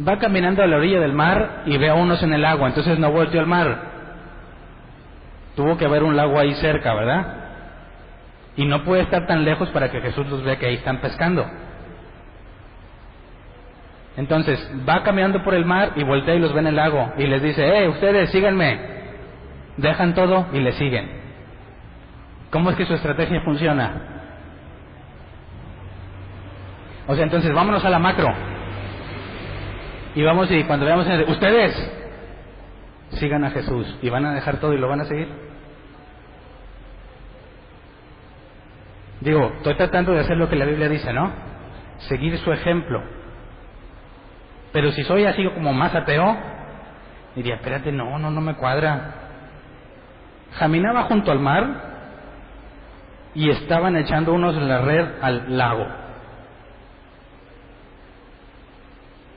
Va caminando a la orilla del mar y ve a unos en el lago, entonces no volteó al mar. Tuvo que haber un lago ahí cerca, ¿verdad? Y no puede estar tan lejos para que Jesús los vea que ahí están pescando. Entonces va caminando por el mar y voltea y los ve en el lago y les dice: ustedes síganme. Dejan todo y le siguen. ¿Cómo es que su estrategia funciona? O sea, entonces vámonos a la macro. Y vamos, y cuando veamos, ustedes sigan a Jesús, y van a dejar todo y lo van a seguir. Digo, estoy tratando de hacer lo que la Biblia dice, ¿no? Seguir su ejemplo. Pero si soy así como más ateo, diría: espérate, no me cuadra. Caminaba junto al mar y estaban echando unos la red al lago.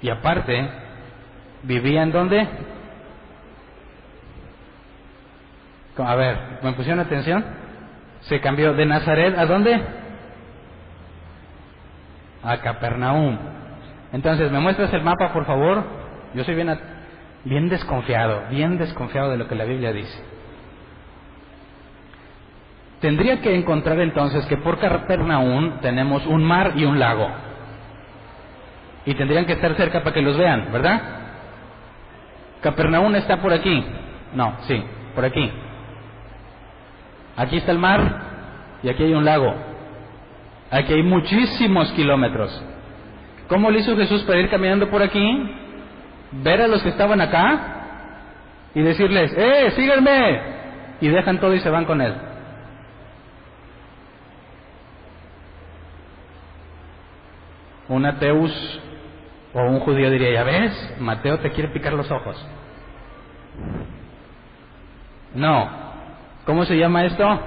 Y aparte, ¿vivía en dónde? A ver, ¿me pusieron atención? Se cambió de Nazaret, ¿a dónde? A Capernaum. Entonces, ¿me muestras el mapa, por favor? Yo soy bien desconfiado de lo que la Biblia dice. Tendría que encontrar entonces que por Capernaum tenemos un mar y un lago. Y tendrían que estar cerca para que los vean, ¿verdad? Capernaum está por aquí. No, sí, por aquí. Aquí está el mar y aquí hay un lago. Aquí hay muchísimos kilómetros. ¿Cómo le hizo Jesús para ir caminando por aquí, ver a los que estaban acá y decirles: síganme? Y dejan todo y se van con él. Un ateus o un judío diría: ya ves, Mateo te quiere picar los ojos. No. ¿Cómo se llama esto?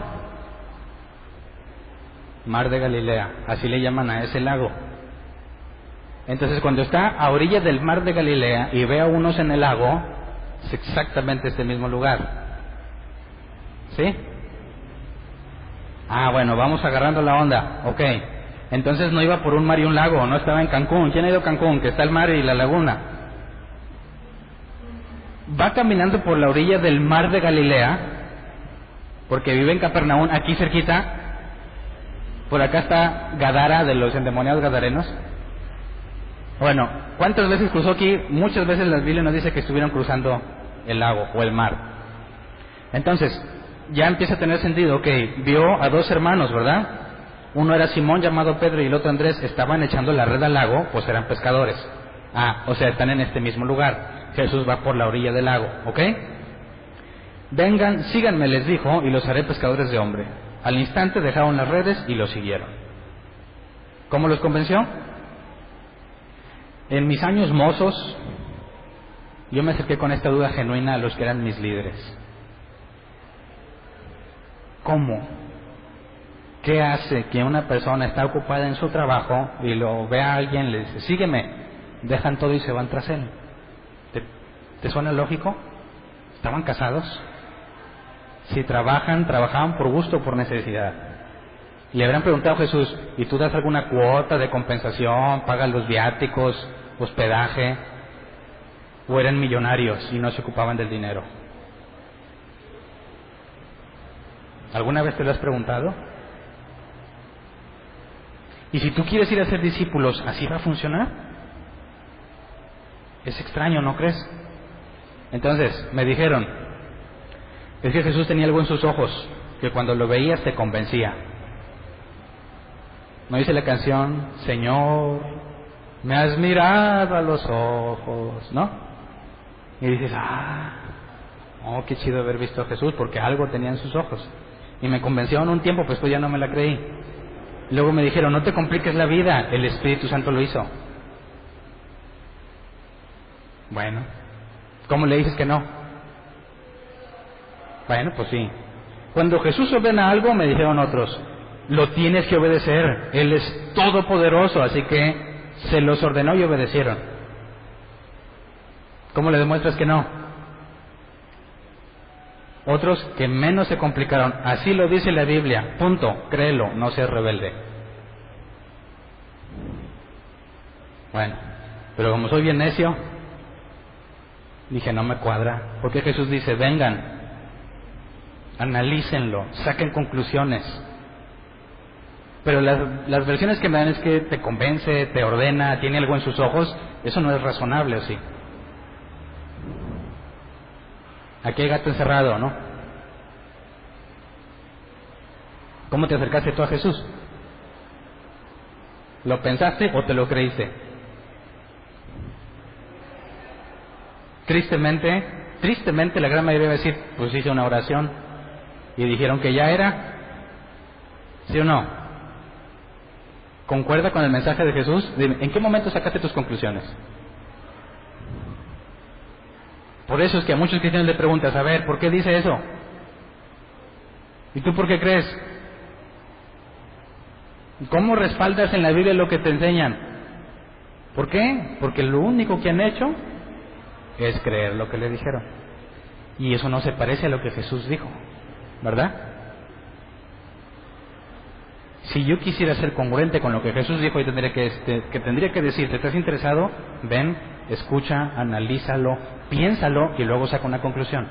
Mar de Galilea. Así le llaman a ese lago. Entonces, cuando está a orillas del mar de Galilea y ve a unos en el lago, es exactamente este mismo lugar. ¿Sí? Bueno, vamos agarrando la onda. Ok. Entonces no iba por un mar y un lago, no estaba en Cancún. ¿Quién ha ido a Cancún? Que está el mar y la laguna. Va caminando por la orilla del mar de Galilea, porque vive en Capernaum, aquí cerquita. Por acá está Gadara, de los endemoniados gadarenos. Bueno, ¿cuántas veces cruzó aquí? Muchas veces la Biblia nos dice que estuvieron cruzando el lago o el mar. Entonces, ya empieza a tener sentido. Ok, vio a dos hermanos, ¿verdad? Uno era Simón, llamado Pedro, y el otro Andrés. Estaban echando la red al lago, pues eran pescadores. O sea, están en este mismo lugar. Jesús va por la orilla del lago, ¿ok? Vengan, síganme, les dijo, y los haré pescadores de hombre. Al instante dejaron las redes y los siguieron. ¿Cómo los convenció? En mis años mozos, yo me acerqué con esta duda genuina a los que eran mis líderes. ¿Cómo? ¿Qué hace que una persona está ocupada en su trabajo y lo ve a alguien, le dice: sígueme? Dejan todo y se van tras él. ¿Te suena lógico? ¿Estaban casados? Si trabajaban por gusto o por necesidad. Le habrán preguntado a Jesús: ¿y tú das alguna cuota de compensación? ¿Pagas los viáticos, hospedaje? ¿O eran millonarios y no se ocupaban del dinero? ¿Alguna vez te lo has preguntado? Y si tú quieres ir a ser discípulos, ¿así va a funcionar? Es extraño, ¿no crees? Entonces me dijeron, es que Jesús tenía algo en sus ojos, que cuando lo veías te convencía. ¿No dice la canción, Señor, me has mirado a los ojos, ¿no? Y dices, oh, qué chido haber visto a Jesús, porque algo tenía en sus ojos. Y me convencieron un tiempo, pues ya no me la creí. Luego me dijeron, no te compliques la vida, el Espíritu Santo lo hizo. Bueno, ¿cómo le dices que no? Bueno, pues sí. Cuando Jesús ordena algo, me dijeron otros, lo tienes que obedecer, Él es todopoderoso, así que se los ordenó y obedecieron. ¿Cómo le demuestras que no? Otros que menos se complicaron, así lo dice la Biblia, punto, créelo, no seas rebelde. Bueno, pero como soy bien necio, dije, no me cuadra, porque Jesús dice, vengan, analícenlo, saquen conclusiones. Pero las versiones que me dan es que te convence, te ordena, tiene algo en sus ojos, eso no es razonable, ¿o sí? Aquí hay gato encerrado, ¿no? ¿Cómo te acercaste tú a Jesús? ¿Lo pensaste o te lo creíste? Tristemente la gran mayoría va a decir, pues hice una oración y dijeron que ya era. ¿Sí o no? ¿Concuerda con el mensaje de Jesús? Dime, ¿en qué momento sacaste tus conclusiones? Por eso es que a muchos cristianos le preguntas, a ver, ¿por qué dice eso? ¿Y tú por qué crees? ¿Cómo respaldas en la Biblia lo que te enseñan? ¿Por qué? Porque lo único que han hecho es creer lo que le dijeron. Y eso no se parece a lo que Jesús dijo, ¿verdad? Si yo quisiera ser congruente con lo que Jesús dijo, y tendría que decirte, ¿estás interesado? Ven, escucha, analízalo, piénsalo y luego saca una conclusión.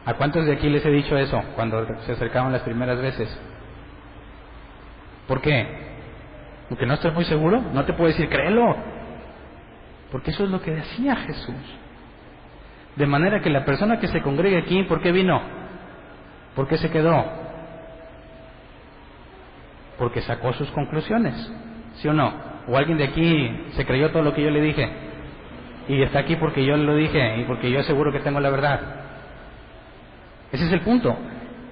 ¿A cuántos de aquí les he dicho eso cuando se acercaban las primeras veces? ¿Por qué? Porque no estoy muy seguro, no te puedo decir, créelo. Porque eso es lo que decía Jesús. De manera que la persona que se congregue aquí, ¿por qué vino? ¿Por qué se quedó? Porque sacó sus conclusiones, ¿sí o no? O alguien de aquí se creyó todo lo que yo le dije y está aquí porque yo lo dije y porque yo aseguro que tengo la verdad. Ese es el punto.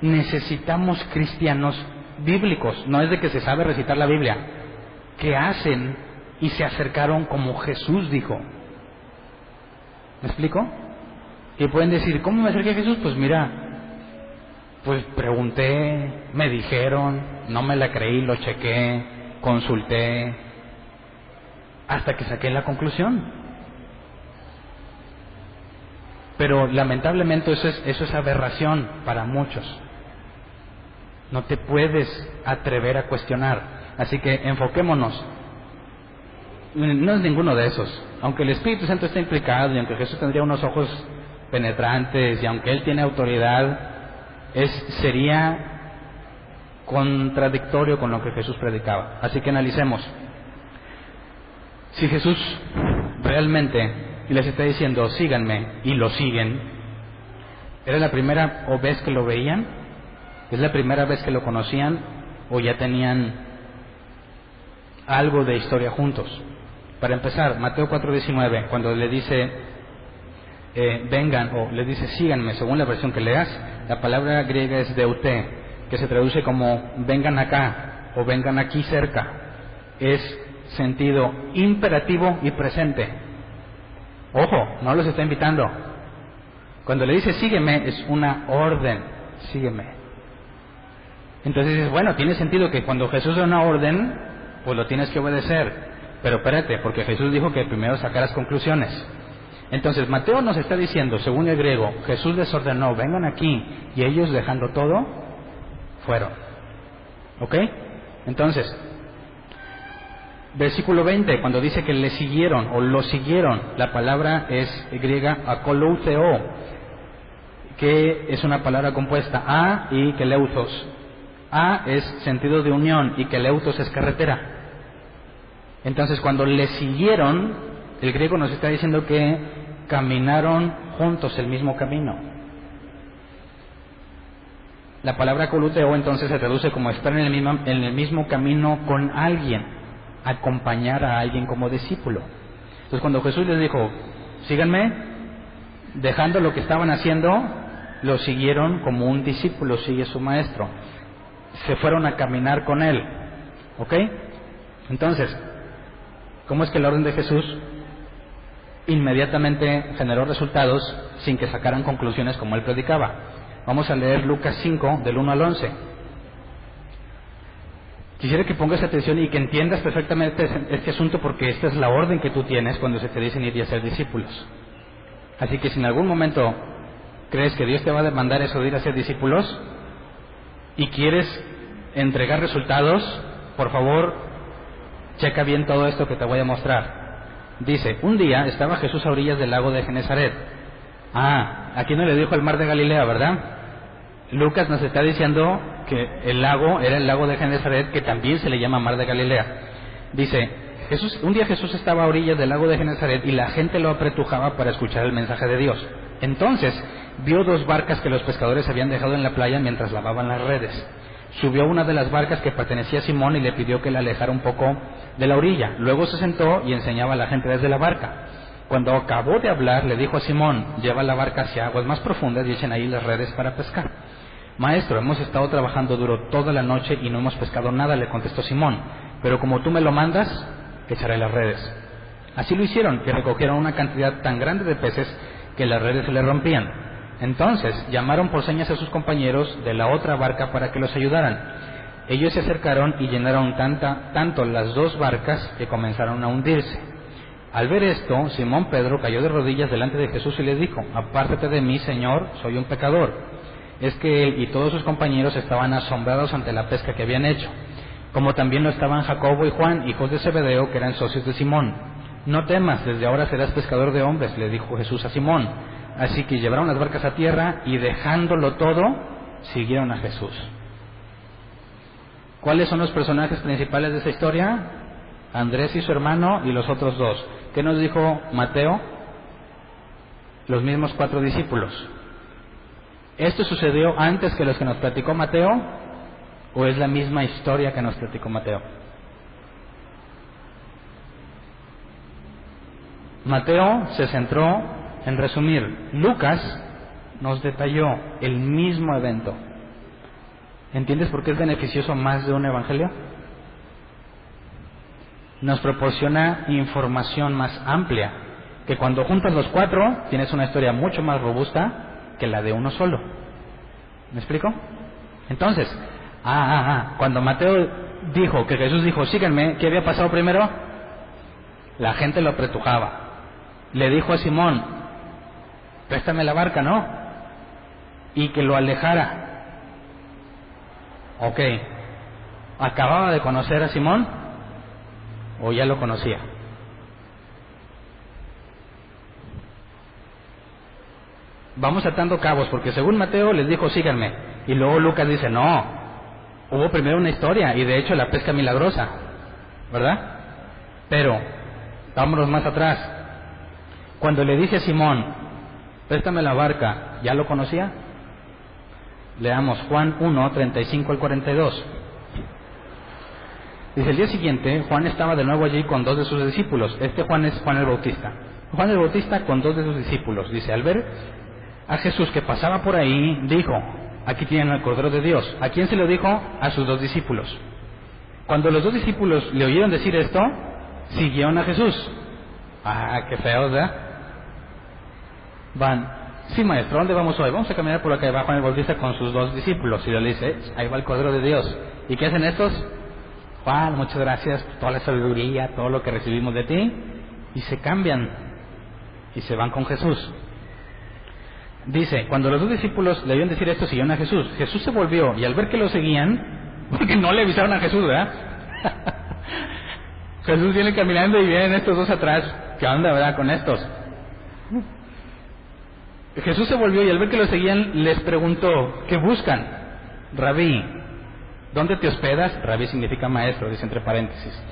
Necesitamos cristianos bíblicos, no es de que se sabe recitar la Biblia, que hacen y se acercaron como Jesús dijo. ¿Me explico? Que pueden decir, ¿cómo me acerqué a Jesús? Pues mira, pues pregunté, me dijeron, no me la creí, lo chequé, consulté, hasta que saqué la conclusión. Pero lamentablemente eso es aberración para muchos. No te puedes atrever a cuestionar. Así que enfoquémonos. No es ninguno de esos. Aunque el Espíritu Santo está implicado y aunque Jesús tendría unos ojos penetrantes y aunque Él tiene autoridad, sería contradictorio con lo que Jesús predicaba. Así que analicemos. Si Jesús realmente les está diciendo síganme y lo siguen, ¿era la primera vez que lo veían? ¿Es la primera vez que lo conocían o ya tenían algo de historia juntos? Para empezar, Mateo 4:19, cuando le dice vengan, o le dice síganme, según la versión que leas, la palabra griega es deute, que se traduce como vengan acá o vengan aquí cerca. Es sentido imperativo y presente. Ojo, no los está invitando. Cuando le dice sígueme, es una orden, sígueme. Entonces dices, bueno, tiene sentido que cuando Jesús da una orden, pues lo tienes que obedecer. Pero espérate, porque Jesús dijo que primero sacaras conclusiones. Entonces Mateo nos está diciendo, según el griego, Jesús les ordenó, vengan aquí, y ellos dejando todo, fueron. ¿Ok? Entonces, versículo 20, cuando dice que le siguieron o lo siguieron, la palabra es griega akolouteo, que es una palabra compuesta a y keleutos. A es sentido de unión y keleutos es carretera. Entonces cuando le siguieron, el griego nos está diciendo que caminaron juntos el mismo camino. La palabra coluteo entonces se traduce como estar en el mismo camino con alguien, acompañar a alguien como discípulo. Entonces cuando Jesús les dijo, síganme, dejando lo que estaban haciendo, lo siguieron como un discípulo sigue su maestro. Se fueron a caminar con él. ¿Ok? Entonces, ¿cómo es que la orden de Jesús inmediatamente generó resultados sin que sacaran conclusiones como él predicaba? Vamos a leer Lucas 5, del 1 al 11. Quisiera que pongas atención y que entiendas perfectamente este asunto, porque esta es la orden que tú tienes cuando se te dicen ir y hacer discípulos. Así que si en algún momento crees que Dios te va a demandar eso de ir a ser discípulos y quieres entregar resultados, por favor, checa bien todo esto que te voy a mostrar. Dice, un día estaba Jesús a orillas del lago de Genesaret. Aquí no le dijo el mar de Galilea, ¿verdad? Lucas nos está diciendo que el lago era el lago de Genesaret, que también se le llama mar de Galilea. Dice, un día Jesús estaba a orillas del lago de Genesaret y la gente lo apretujaba para escuchar el mensaje de Dios. Entonces vio 2 barcas que los pescadores habían dejado en la playa mientras lavaban las redes. Subió a una de las barcas que pertenecía a Simón y le pidió que la alejara un poco de la orilla. Luego se sentó y enseñaba a la gente desde la barca. Cuando acabó de hablar, le dijo a Simón, lleva la barca hacia aguas más profundas y echen ahí las redes para pescar. Maestro, hemos estado trabajando duro toda la noche y no hemos pescado nada, le contestó Simón, pero como tú me lo mandas, echaré las redes. Así lo hicieron, y recogieron una cantidad tan grande de peces que las redes se les rompían. Entonces llamaron por señas a sus compañeros de la otra barca para que los ayudaran. Ellos se acercaron y llenaron tanto las 2 barcas que comenzaron a hundirse. Al ver esto, Simón Pedro cayó de rodillas delante de Jesús y le dijo, apártate de mí, Señor, soy un pecador. Es que él y todos sus compañeros estaban asombrados ante la pesca que habían hecho, como también lo estaban Jacobo y Juan, hijos de Zebedeo, que eran socios de Simón. No temas, desde ahora serás pescador de hombres, le dijo Jesús a Simón. Así que llevaron las barcas a tierra y dejándolo todo, siguieron a Jesús. ¿Cuáles son los personajes principales de esta historia? Andrés y su hermano y los otros 2. ¿Qué nos dijo Mateo? Los mismos 4 discípulos. ¿Esto sucedió antes que los que nos platicó Mateo? ¿O es la misma historia que nos platicó Mateo? Mateo se centró en resumir. Lucas nos detalló el mismo evento. ¿Entiendes por qué es beneficioso más de un evangelio? Nos proporciona información más amplia, que cuando juntas los 4 tienes una historia mucho más robusta que la de uno solo. ¿Me explico? Entonces, cuando Mateo dijo, que Jesús dijo, síganme, ¿qué había pasado primero? La gente lo apretujaba. Le dijo a Simón, préstame la barca, ¿no? Y que lo alejara. Ok, ¿acababa de conocer a Simón o ya lo conocía? Vamos atando cabos, porque según Mateo les dijo síganme, y luego Lucas dice no, hubo primero una historia y de hecho la pesca milagrosa, ¿verdad? Pero vámonos más atrás. Cuando le dice a Simón, préstame la barca, ¿ya lo conocía? Leamos Juan 1, 35 al 42. Dice, el día siguiente, Juan estaba de nuevo allí con 2 de sus discípulos. Este Juan es Juan el Bautista. Juan el Bautista con 2 de sus discípulos. Dice, al ver a Jesús que pasaba por ahí, dijo, aquí tienen al Cordero de Dios. ¿A quién se lo dijo? A sus 2 discípulos. Cuando los 2 discípulos le oyeron decir esto, siguieron a Jesús. Qué feos, ¿verdad? Van, sí maestro, ¿dónde vamos hoy? Vamos a caminar por acá. Va Juan el Bautista con sus 2 discípulos y le dice, ahí va el Cordero de Dios. ¿Y qué hacen estos? Juan, muchas gracias por toda la sabiduría, todo lo que recibimos de ti. Y se cambian y se van con Jesús. Dice, cuando los 2 discípulos le oyeron decir esto, siguieron a Jesús. Jesús se volvió y al ver que lo seguían, porque no le avisaron a Jesús, ¿verdad? Jesús viene caminando y vienen estos 2 atrás. ¿Qué onda, verdad, con estos? Jesús se volvió y al ver que lo seguían les preguntó, ¿qué buscan? Rabí, ¿dónde te hospedas? Rabí significa maestro, dice entre paréntesis.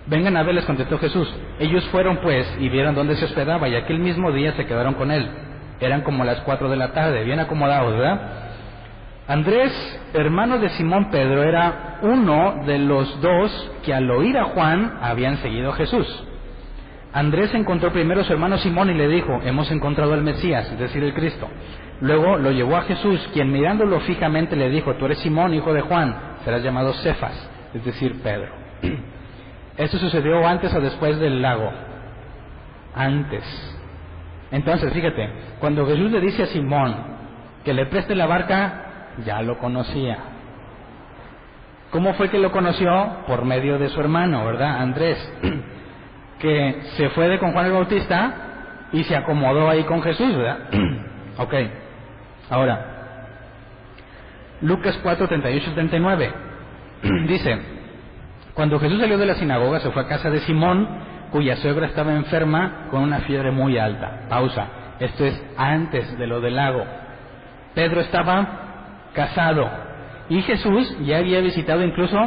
Vengan a ver, les contestó Jesús. Ellos fueron pues y vieron dónde se hospedaba, y aquel mismo día se quedaron con él. Eran como las 4 de la tarde, bien acomodados, ¿verdad? Andrés, hermano de Simón Pedro, era uno de los 2 que al oír a Juan habían seguido a Jesús. Andrés encontró primero a su hermano Simón y le dijo: hemos encontrado al Mesías, es decir, el Cristo. Luego lo llevó a Jesús, quien mirándolo fijamente le dijo: tú eres Simón, hijo de Juan, serás llamado Cefas, es decir, Pedro. ¿Esto sucedió antes o después del lago? Antes. Entonces, fíjate, cuando Jesús le dice a Simón que le preste la barca, ya lo conocía. ¿Cómo fue que lo conoció? Por medio de su hermano, ¿verdad? Andrés, que se fue con Juan el Bautista y se acomodó ahí con Jesús, ¿verdad? Ok. Ahora, Lucas 4, 38 y 39 dice: cuando Jesús salió de la sinagoga, se fue a casa de Simón, cuya suegra estaba enferma con una fiebre muy alta. Pausa. Esto es antes de lo del lago. Pedro estaba casado y Jesús ya había visitado incluso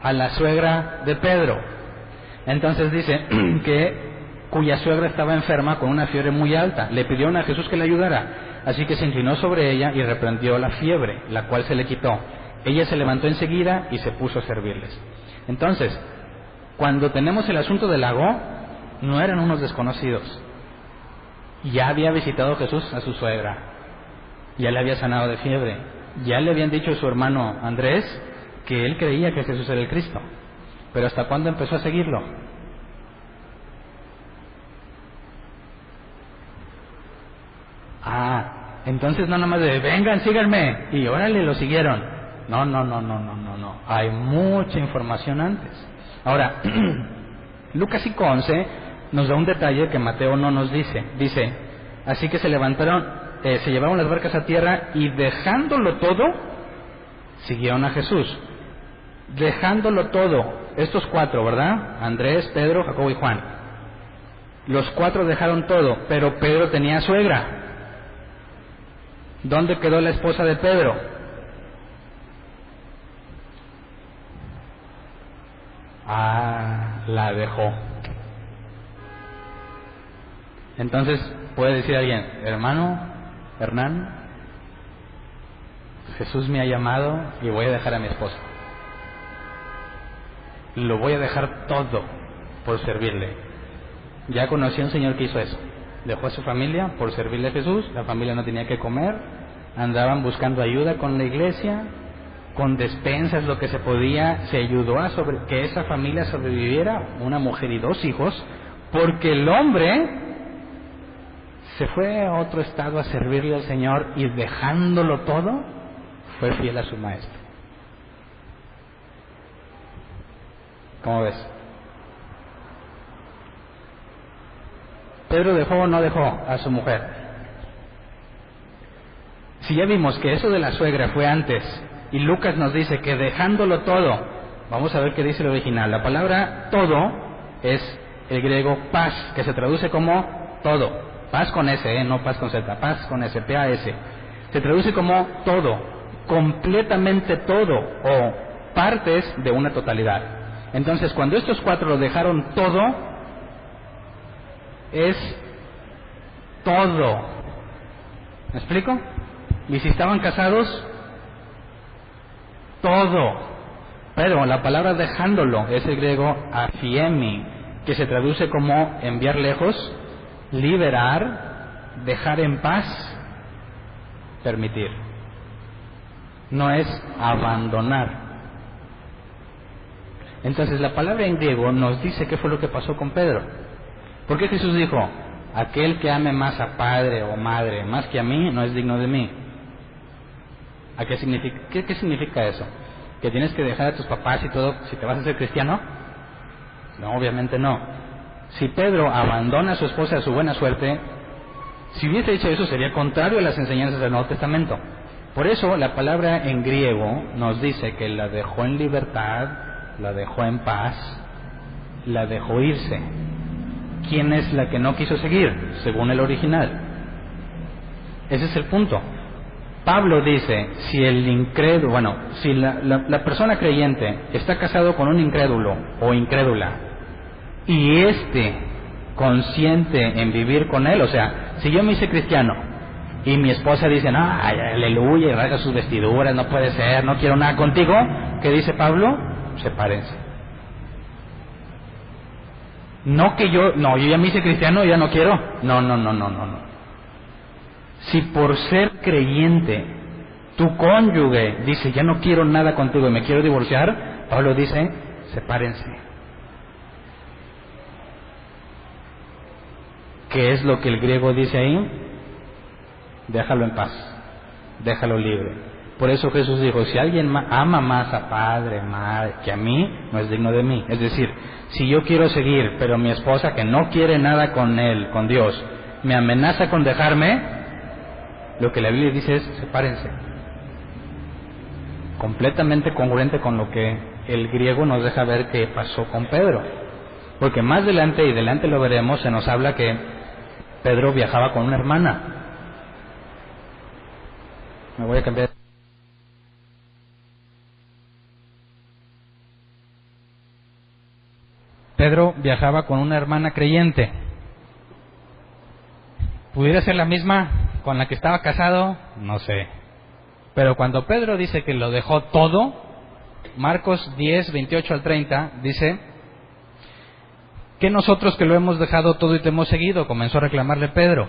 a la suegra de Pedro. Entonces dice que cuya suegra estaba enferma con una fiebre muy alta. Le pidieron a Jesús que le ayudara, así que se inclinó sobre ella y reprendió la fiebre, la cual se le quitó. Ella se levantó enseguida y se puso a servirles. Entonces, cuando tenemos el asunto del lago, no eran unos desconocidos. Ya había visitado Jesús a su suegra, ya le había sanado de fiebre, ya le habían dicho a su hermano Andrés que él creía que Jesús era el Cristo. Pero ¿hasta cuándo empezó a seguirlo? Entonces no nomás de vengan, síganme, y órale, lo siguieron. No. Hay mucha información antes. Ahora, Lucas 5:11 nos da un detalle que Mateo no nos dice. Dice: así que se levantaron, se llevaron las barcas a tierra y dejándolo todo, siguieron a Jesús. Dejándolo todo. Estos 4, ¿verdad? Andrés, Pedro, Jacobo y Juan. Los 4 dejaron todo, pero Pedro tenía suegra. ¿Dónde quedó la esposa de Pedro? La dejó. Entonces puede decir alguien: hermano Hernán, Jesús me ha llamado y voy a dejar a mi esposa. Lo voy a dejar todo por servirle. Ya conocí a un señor que hizo eso. Dejó a su familia por servirle a Jesús. La familia no tenía que comer, andaban buscando ayuda con la iglesia, con despensas, lo que se podía. Se ayudó a que esa familia sobreviviera, una mujer y 2 hijos, porque el hombre se fue a otro estado a servirle al Señor y dejándolo todo, fue fiel a su maestro. ¿Cómo ves? ¿Pedro dejó o no dejó a su mujer? Si ya vimos que eso de la suegra fue antes, y Lucas nos dice que dejándolo todo, vamos a ver qué dice el original. La palabra todo es el griego pas, que se traduce como todo. Paz con S, no paz con Z, paz con S, P-A-S. Se traduce como todo, completamente todo, o partes de una totalidad. Entonces, cuando estos 4 lo dejaron todo, es todo. ¿Me explico? Y si estaban casados, todo. Pero la palabra dejándolo es el griego afiemi, que se traduce como enviar lejos, liberar, dejar en paz, permitir. No es abandonar. Entonces la palabra en griego nos dice qué fue lo que pasó con Pedro. ¿Por qué Jesús dijo: aquel que ame más a padre o madre más que a mí no es digno de mí? ¿A qué significa? ¿Qué significa eso? ¿Que tienes que dejar a tus papás y todo si te vas a ser cristiano? No, obviamente no. Si Pedro abandona a su esposa a su buena suerte, si hubiese hecho eso sería contrario a las enseñanzas del Nuevo Testamento. Por eso la palabra en griego nos dice que la dejó en libertad, la dejó en paz, la dejó irse. ¿Quién es la que no quiso seguir? Según el original. Ese es el punto. Pablo dice, si el incrédulo, bueno, si la persona creyente está casado con un incrédulo o incrédula, y consciente en vivir con él, o sea, si yo me hice cristiano y mi esposa dice, no, ay, aleluya, y rasga sus vestiduras, no puede ser, no quiero nada contigo, ¿qué dice Pablo? Sepárense. No que yo ya me hice cristiano y ya no quiero. No. Si por ser creyente tu cónyuge dice, ya no quiero nada contigo y me quiero divorciar, Pablo dice, sepárense. ¿Qué es lo que el griego dice ahí? Déjalo en paz, déjalo libre. Por eso Jesús dijo, si alguien ama más a padre, madre, que a mí, no es digno de mí. Es decir, si yo quiero seguir, pero mi esposa, que no quiere nada con él, con Dios, me amenaza con dejarme, lo que la Biblia dice es, sepárense. Completamente congruente con lo que el griego nos deja ver que pasó con Pedro. Porque más adelante, y delante lo veremos, se nos habla que Pedro viajaba con una hermana. Me voy a cambiar. Pedro viajaba con una hermana creyente. ¿Pudiera ser la misma con la que estaba casado? No sé. Pero cuando Pedro dice que lo dejó todo, Marcos 10, 28 al 30, dice que nosotros que lo hemos dejado todo y te hemos seguido, comenzó a reclamarle Pedro.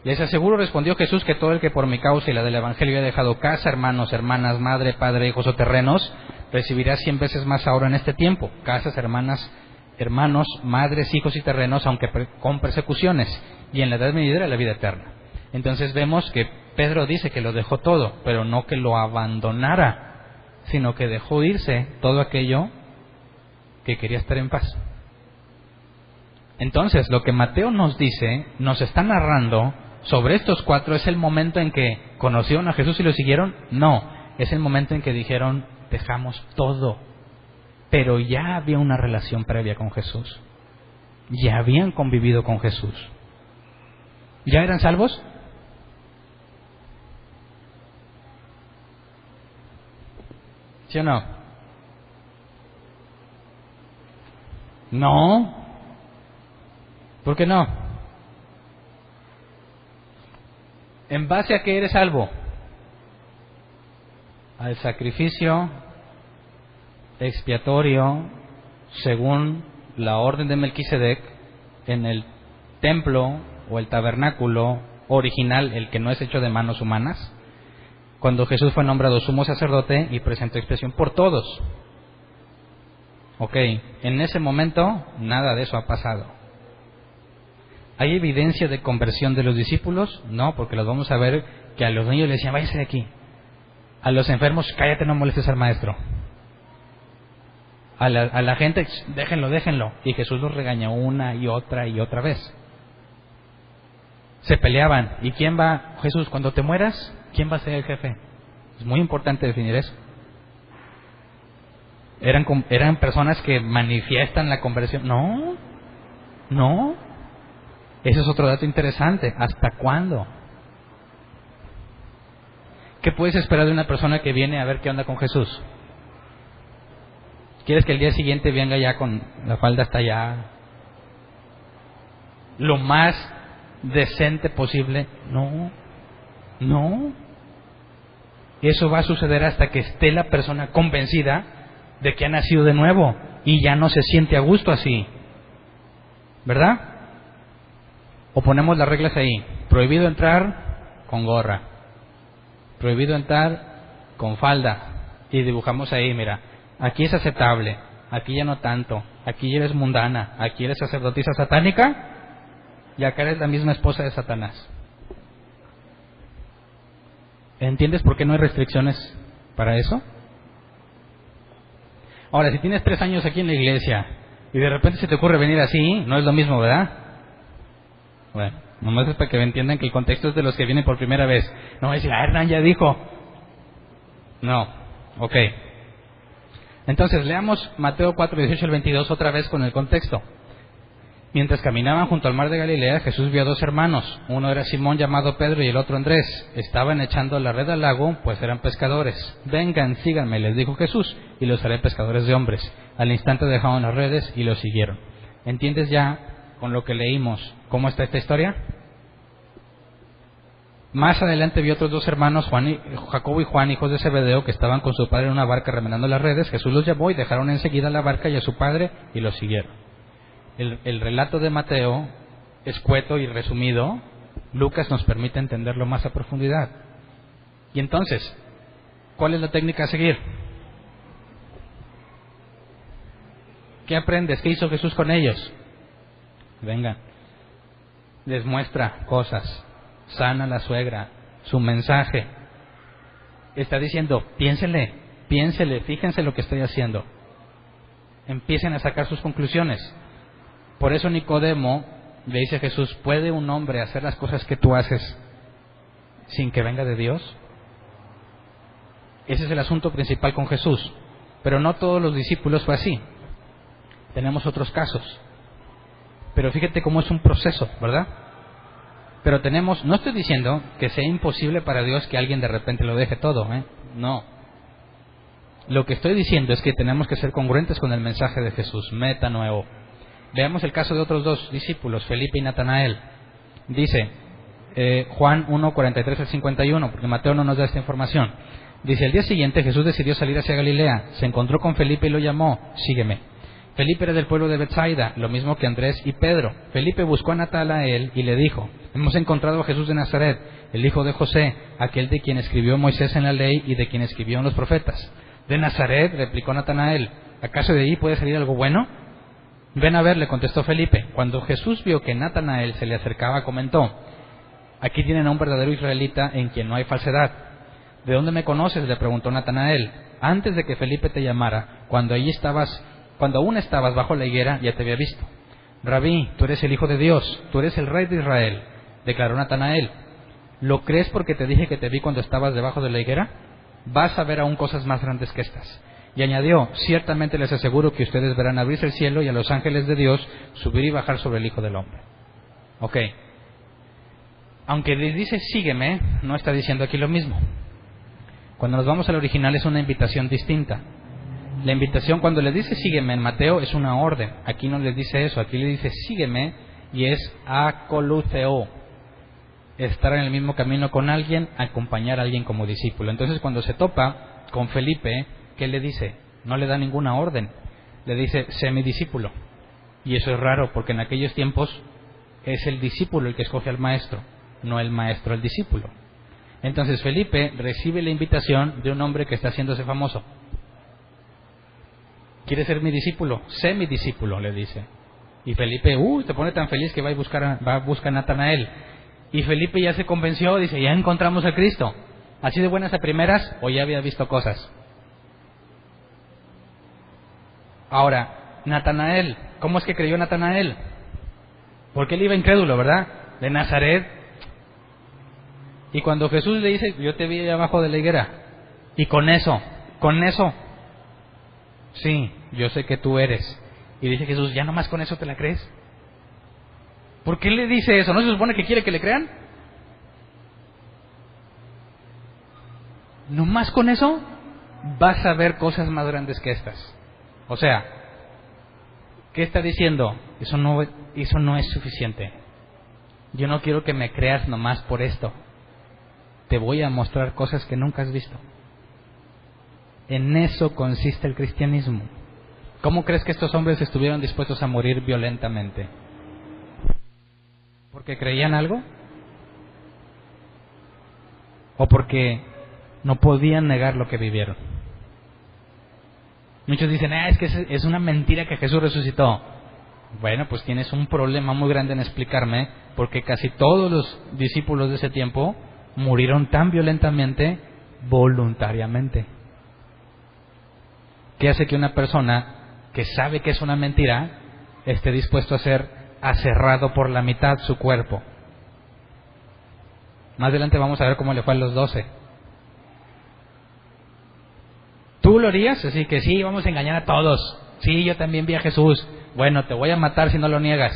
Les aseguro, respondió Jesús, que todo el que por mi causa y la del Evangelio haya dejado casa, hermanos, hermanas, madre, padre, hijos o terrenos, recibirá 100 veces más ahora en este tiempo, casas, hermanos, madres, hijos y terrenos, aunque con persecuciones, y en la edad venidera la vida eterna. Entonces vemos que Pedro dice que lo dejó todo, pero no que lo abandonara, sino que dejó irse todo aquello que quería estar en paz. Entonces, lo que Mateo nos dice, nos está narrando sobre estos 4, ¿es el momento en que conocieron a Jesús y lo siguieron? No, es el momento en que dijeron, dejamos todo. Pero ya había una relación previa con Jesús. Ya habían convivido con Jesús. ¿Ya eran salvos? ¿Sí o no? No. ¿Por qué no? ¿En base a qué eres salvo? Al sacrificio expiatorio según la orden de Melquisedec en el templo o el tabernáculo original, el que no es hecho de manos humanas, cuando Jesús fue nombrado sumo sacerdote y presentó expiación por todos. Ok, en ese momento nada de eso ha pasado. ¿Hay evidencia de conversión de los discípulos? No, porque los vamos a ver que a los niños les decían, váyase de aquí. A los enfermos, cállate, no molestes al maestro. A la gente, déjenlo. Y Jesús los regaña una y otra vez. Se peleaban. ¿Y quién va? Jesús, cuando te mueras, ¿quién va a ser el jefe? Es muy importante definir eso. Eran personas que manifiestan la conversión. No. Ese es otro dato interesante. ¿Hasta cuándo? ¿Qué puedes esperar de una persona que viene a ver qué onda con Jesús? ¿Quieres que el día siguiente venga ya con la falda hasta allá? Lo más decente posible. No. Eso va a suceder hasta que esté la persona convencida de que ha nacido de nuevo y ya no se siente a gusto así. ¿Verdad? O ponemos las reglas ahí. Prohibido entrar con gorra. Prohibido entrar con falda. Y dibujamos ahí, mira, aquí es aceptable, aquí ya no tanto, aquí eres mundana, aquí eres sacerdotisa satánica y acá eres la misma esposa de Satanás. ¿Entiendes por qué no hay restricciones para eso? Ahora, si tienes 3 años aquí en la iglesia y de repente se te ocurre venir así, no es lo mismo, ¿verdad? Bueno, nomás es para que entiendan que el contexto es de los que vienen por primera vez. No va a decir, Hernán ya dijo. No, ok. Entonces, leamos Mateo 4, 18 al 22 otra vez con el contexto. Mientras caminaban junto al mar de Galilea, Jesús vio a dos hermanos. Uno era Simón llamado Pedro y el otro Andrés. Estaban echando la red al lago, pues eran pescadores. Vengan, síganme, les dijo Jesús, y los haré pescadores de hombres. Al instante dejaron las redes y los siguieron. ¿Entiendes ya, con lo que leímos, cómo está esta historia? Más adelante vio otros dos hermanos, Jacobo y Juan, hijos de Zebedeo, que estaban con su padre en una barca remendando las redes. Jesús los llamó y dejaron enseguida la barca y a su padre y los siguieron. El relato de Mateo, escueto y resumido, Lucas nos permite entenderlo más a profundidad. Y entonces, ¿cuál es la técnica a seguir? ¿Qué aprendes? ¿Qué hizo Jesús con ellos? Vengan, les muestra cosas, sana a la suegra, su mensaje. Está diciendo, piénsele, fíjense lo que estoy haciendo. Empiecen a sacar sus conclusiones. Por eso Nicodemo le dice a Jesús, ¿puede un hombre hacer las cosas que tú haces sin que venga de Dios? Ese es el asunto principal con Jesús. Pero no todos los discípulos fue así. Tenemos otros casos. Pero fíjate cómo es un proceso, ¿verdad? Pero no estoy diciendo que sea imposible para Dios que alguien de repente lo deje todo, ¿eh? No. Lo que estoy diciendo es que tenemos que ser congruentes con el mensaje de Jesús, metanoeo. Veamos el caso de otros dos discípulos, Felipe y Natanael. Dice Juan 1, 43 al 51, porque Mateo no nos da esta información. Dice, al día siguiente Jesús decidió salir hacia Galilea. Se encontró con Felipe y lo llamó, sígueme. Felipe era del pueblo de Betsaida, lo mismo que Andrés y Pedro. Felipe buscó a Natanael y le dijo, hemos encontrado a Jesús de Nazaret, el hijo de José, aquel de quien escribió Moisés en la ley y de quien escribieron los profetas. ¿De Nazaret?, replicó Natanael. ¿Acaso de ahí puede salir algo bueno? Ven a ver, le contestó Felipe. Cuando Jesús vio que Natanael se le acercaba, comentó, aquí tienen a un verdadero israelita en quien no hay falsedad. ¿De dónde me conoces?, le preguntó Natanael. Antes de que Felipe te llamara, cuando aún estabas bajo la higuera, ya te había visto. Rabí, tú eres el Hijo de Dios, tú eres el Rey de Israel, declaró Natanael. ¿Lo crees porque te dije que te vi cuando estabas debajo de la higuera? Vas a ver aún cosas más grandes que estas. Y añadió, ciertamente les aseguro que ustedes verán abrirse el cielo y a los ángeles de Dios subir y bajar sobre el Hijo del Hombre. Ok. Aunque les dice sígueme, no está diciendo aquí lo mismo. Cuando nos vamos al original es una invitación distinta. La invitación cuando le dice sígueme en Mateo es una orden. Aquí no les dice eso, aquí le dice sígueme y es akolutheo. Estar en el mismo camino con alguien, acompañar a alguien como discípulo. Entonces cuando se topa con Felipe, ¿qué le dice? No le da ninguna orden. Le dice, sé mi discípulo. Y eso es raro porque en aquellos tiempos es el discípulo el que escoge al maestro, no el maestro al discípulo. Entonces Felipe recibe la invitación de un hombre que está haciéndose famoso. ¿Quieres ser mi discípulo? Sé mi discípulo, le dice. Y Felipe, se pone tan feliz que va a buscar a Natanael. Y Felipe ya se convenció, dice, ya encontramos a Cristo. ¿Así de buenas a primeras o ya había visto cosas? Ahora, Natanael, ¿cómo es que creyó Natanael? Porque él iba incrédulo, ¿verdad? De Nazaret. Y cuando Jesús le dice, yo te vi abajo de la higuera, y con eso, sí, yo sé que tú eres. Y dice Jesús, ¿ya nomás con eso te la crees? ¿Por qué le dice eso? ¿No se supone que quiere que le crean? ¿Nomás con eso? Vas a ver cosas más grandes que estas. O sea, ¿qué está diciendo? Eso no es suficiente. Yo no quiero que me creas nomás por esto. Te voy a mostrar cosas que nunca has visto. En eso consiste el cristianismo. ¿Cómo crees que estos hombres estuvieron dispuestos a morir violentamente? ¿Porque creían algo? ¿O porque no podían negar lo que vivieron? Muchos dicen, es que es una mentira que Jesús resucitó. Bueno, pues tienes un problema muy grande en explicarme, porque casi todos los discípulos de ese tiempo murieron tan violentamente voluntariamente. ¿Qué hace que una persona que sabe que es una mentira esté dispuesto a ser aserrado por la mitad su cuerpo? Más adelante vamos a ver cómo le fue a los 12. ¿Tú lo harías? Así que sí, vamos a engañar a todos. Sí, yo también vi a Jesús. Bueno, te voy a matar si no lo niegas.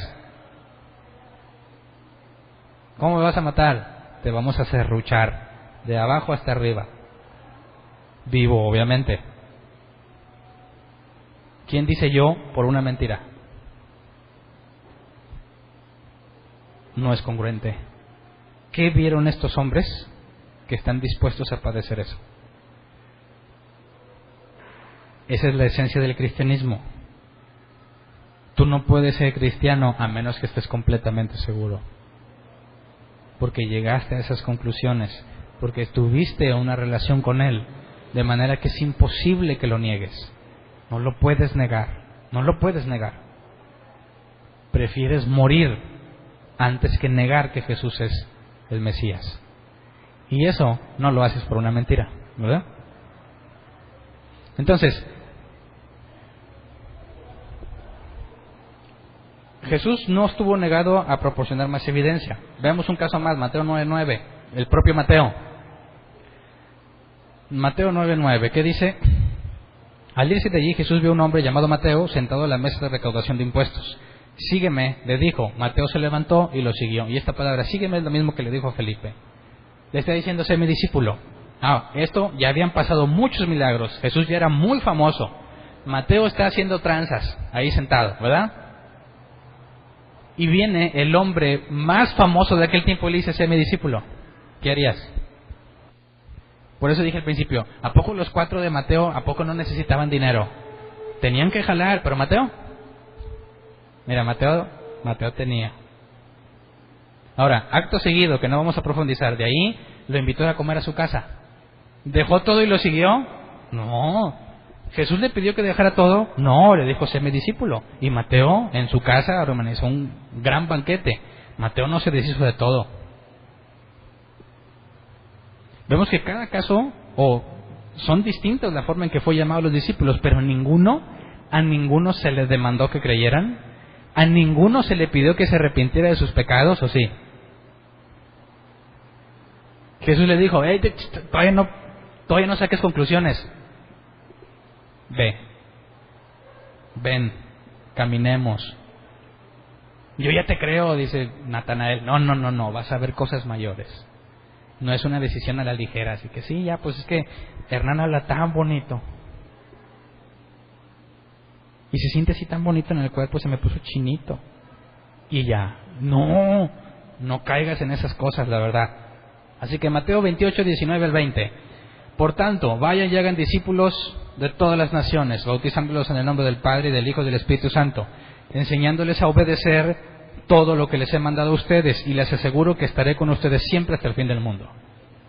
¿Cómo me vas a matar? Te vamos a serruchar de abajo hasta arriba. Vivo, obviamente. ¿Quién dice yo por una mentira? No es congruente. ¿Qué vieron estos hombres que están dispuestos a padecer eso? Esa es la esencia del cristianismo. Tú no puedes ser cristiano a menos que estés completamente seguro. Porque llegaste a esas conclusiones, porque tuviste una relación con Él, de manera que es imposible que lo niegues. No lo puedes negar, no lo puedes negar. Prefieres morir antes que negar que Jesús es el Mesías. Y eso no lo haces por una mentira, ¿verdad? Entonces, Jesús no estuvo negado a proporcionar más evidencia. Veamos un caso más, Mateo 9:9, el propio Mateo. Mateo 9:9, ¿qué dice? Al irse de allí, Jesús vio a un hombre llamado Mateo sentado a la mesa de recaudación de impuestos. Sígueme, le dijo. Mateo se levantó y lo siguió. Y esta palabra, sígueme, es lo mismo que le dijo a Felipe. Le está diciendo, sé mi discípulo. Esto ya habían pasado muchos milagros. Jesús ya era muy famoso. Mateo está haciendo tranzas, ahí sentado, ¿verdad? Y viene el hombre más famoso de aquel tiempo y le dice, sé mi discípulo. ¿Qué harías? Por eso dije al principio, ¿a poco los 4 de Mateo, a poco no necesitaban dinero? Tenían que jalar, pero Mateo... Mira, Mateo tenía. Ahora, acto seguido, que no vamos a profundizar, de ahí lo invitó a comer a su casa. ¿Dejó todo y lo siguió? No. ¿Jesús le pidió que dejara todo? No, le dijo, sé mi discípulo. Y Mateo, en su casa, organizó un gran banquete. Mateo no se deshizo de todo. Vemos que cada caso, son distintos la forma en que fue llamado a los discípulos, pero a ninguno se les demandó que creyeran, a ninguno se le pidió que se arrepintiera de sus pecados, ¿o sí? Jesús le dijo, todavía no saques conclusiones. Ven, caminemos. Yo ya te creo, dice Natanael. No, vas a ver cosas mayores. No es una decisión a la ligera, así que sí, ya, pues es que Hernán habla tan bonito. Y se siente así tan bonito en el cuerpo, se me puso chinito. Y ya, no caigas en esas cosas, la verdad. Así que Mateo 28, 19 al 20. Por tanto, vayan y hagan discípulos de todas las naciones, bautizándolos en el nombre del Padre, y del Hijo y del Espíritu Santo, enseñándoles a obedecer todo lo que les he mandado a ustedes, y les aseguro que estaré con ustedes siempre hasta el fin del mundo.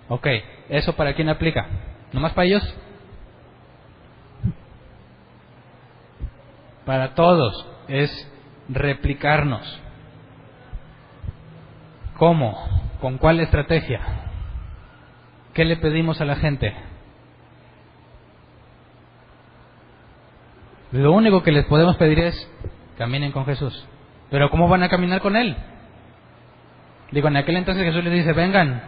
Ok, ¿eso para quién aplica? ¿Nomás para ellos? Para todos, es replicarnos. ¿Cómo? ¿Con cuál estrategia? ¿Qué le pedimos a la gente? Lo único que les podemos pedir es, caminen con Jesús. Pero ¿cómo van a caminar con Él? Digo, en aquel entonces Jesús les dice, vengan,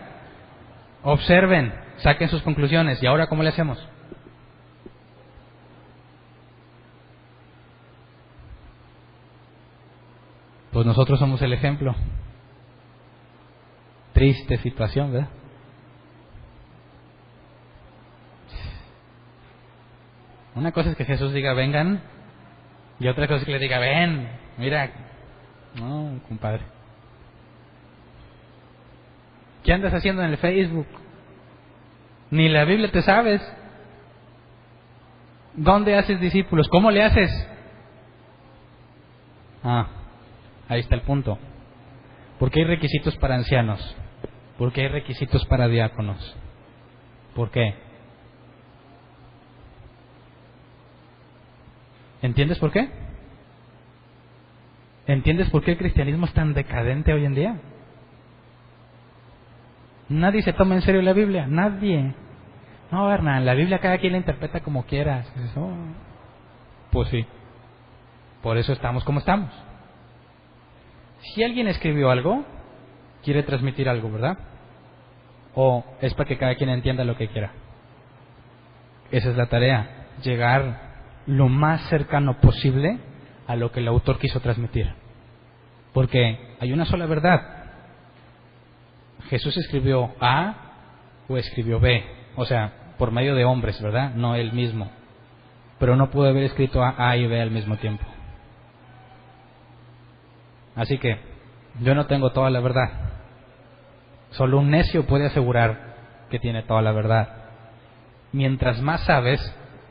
observen, saquen sus conclusiones. ¿Y ahora cómo le hacemos? Pues nosotros somos el ejemplo. Triste situación, ¿verdad? Una cosa es que Jesús diga vengan, y otra cosa es que le diga ven, mira. No, compadre. ¿Qué andas haciendo en el Facebook? Ni la Biblia te sabes. ¿Dónde haces discípulos? ¿Cómo le haces? Ahí está el punto. ¿Por qué hay requisitos para ancianos? ¿Por qué hay requisitos para diáconos? ¿Por qué? ¿Entiendes por qué? ¿Entiendes por qué el cristianismo es tan decadente hoy en día? Nadie se toma en serio la Biblia, nadie. No, Hernán, la Biblia cada quien la interpreta como quieras. Eso, pues sí, por eso estamos como estamos. Si alguien escribió algo, quiere transmitir algo, ¿verdad? O es para que cada quien entienda lo que quiera. Esa es la tarea, llegar lo más cercano posible a lo que el autor quiso transmitir. Porque hay una sola verdad. Jesús escribió A o escribió B, o sea, por medio de hombres, ¿verdad? No él mismo. Pero no pudo haber escrito A y B al mismo tiempo. Así que yo no tengo toda la verdad. Solo un necio puede asegurar que tiene toda la verdad. Mientras más sabes,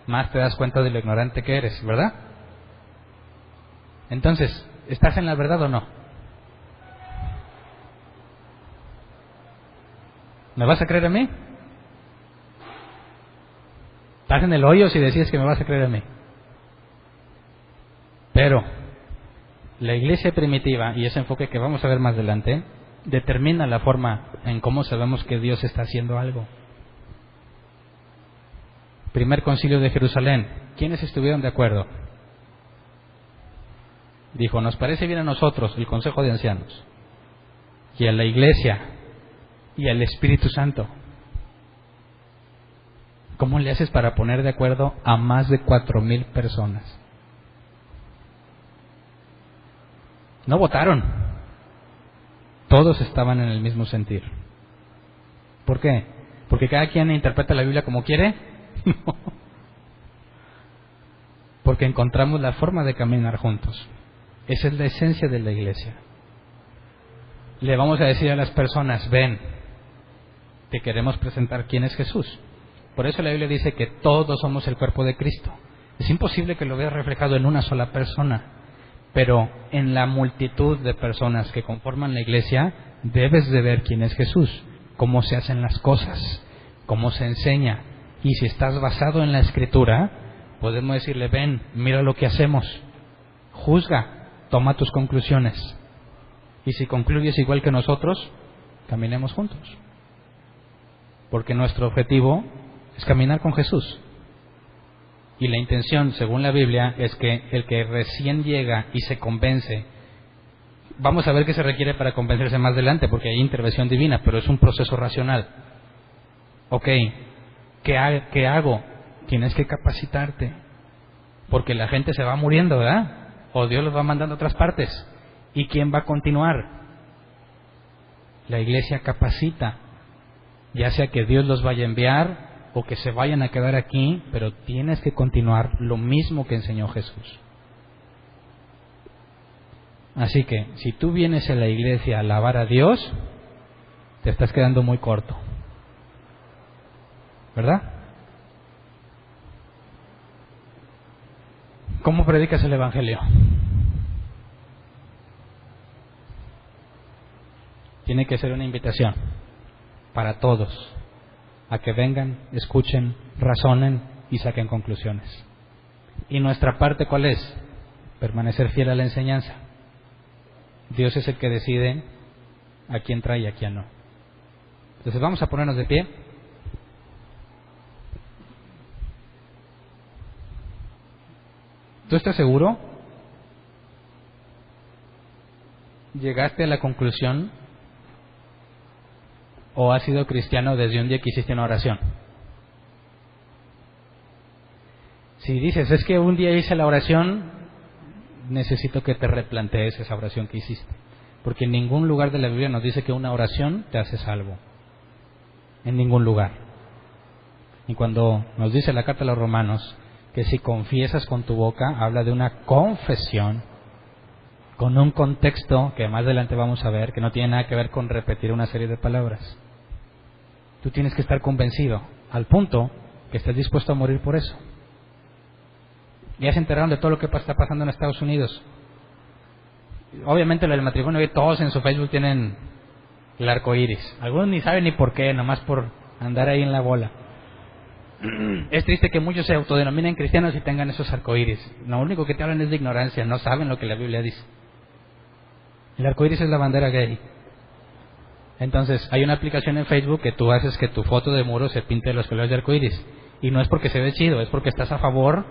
más te das cuenta de lo ignorante que eres, ¿verdad? Entonces, ¿estás en la verdad o no? ¿Me vas a creer a mí? Estás en el hoyo si decides que me vas a creer a mí. Pero la iglesia primitiva, y ese enfoque que vamos a ver más adelante, determina la forma en cómo sabemos que Dios está haciendo algo. Primer Concilio de Jerusalén, ¿quiénes estuvieron de acuerdo? Dijo, nos parece bien a nosotros, el Consejo de Ancianos, y a la Iglesia, y al Espíritu Santo. ¿Cómo le haces para poner de acuerdo a más de 4,000 personas? No votaron. Todos estaban en el mismo sentir. ¿Por qué? ¿Porque cada quien interpreta la Biblia como quiere? No. Porque encontramos la forma de caminar juntos. Esa es la esencia de la iglesia. Le vamos a decir a las personas, ven, te queremos presentar quién es Jesús. Por eso la Biblia dice que todos somos el cuerpo de Cristo. Es imposible que lo veas reflejado en una sola persona, pero en la multitud de personas que conforman la iglesia debes de ver quién es Jesús, cómo se hacen las cosas, cómo se enseña. Y si estás basado en la Escritura, podemos decirle, ven, mira lo que hacemos, juzga, toma tus conclusiones. Y si concluyes igual que nosotros, caminemos juntos. Porque nuestro objetivo es caminar con Jesús. Y la intención, según la Biblia, es que el que recién llega y se convence, vamos a ver qué se requiere para convencerse más adelante, porque hay intervención divina, pero es un proceso racional. Ok, ¿qué hago? Tienes que capacitarte, porque la gente se va muriendo, ¿verdad? O Dios los va mandando a otras partes. ¿Y quién va a continuar? La iglesia capacita, ya sea que Dios los vaya a enviar o que se vayan a quedar aquí, pero tienes que continuar lo mismo que enseñó Jesús. Así que, si tú vienes a la iglesia a alabar a Dios, te estás quedando muy corto, ¿verdad? ¿Cómo predicas el Evangelio? Tiene que ser una invitación para todos a que vengan, escuchen, razonen y saquen conclusiones. ¿Y nuestra parte cuál es? Permanecer fiel a la enseñanza. Dios es el que decide a quién trae y a quién no. Entonces vamos a ponernos de pie. ¿Tú estás seguro? ¿Llegaste a la conclusión o has sido cristiano desde un día que hiciste una oración? Si dices, es que un día hice la oración, necesito que te replantees esa oración que hiciste. Porque en ningún lugar de la Biblia nos dice que una oración te hace salvo. En ningún lugar. Y cuando nos dice la carta a los Romanos que si confiesas con tu boca, habla de una confesión con un contexto que más adelante vamos a ver, que no tiene nada que ver con repetir una serie de palabras. Tú tienes que estar convencido, al punto que estés dispuesto a morir por eso. Ya se enteraron de todo lo que está pasando en Estados Unidos. Obviamente lo del matrimonio, todos en su Facebook tienen el arco iris. Algunos ni saben ni por qué, nomás por andar ahí en la bola. Es triste que muchos se autodenominen cristianos y tengan esos arcoíris. Lo único que te hablan es de ignorancia, no saben lo que la Biblia dice. El arcoíris es la bandera gay. Entonces, hay una aplicación en Facebook que tú haces que tu foto de muro se pinte de los colores de arcoíris. Y no es porque se ve chido, es porque estás a favor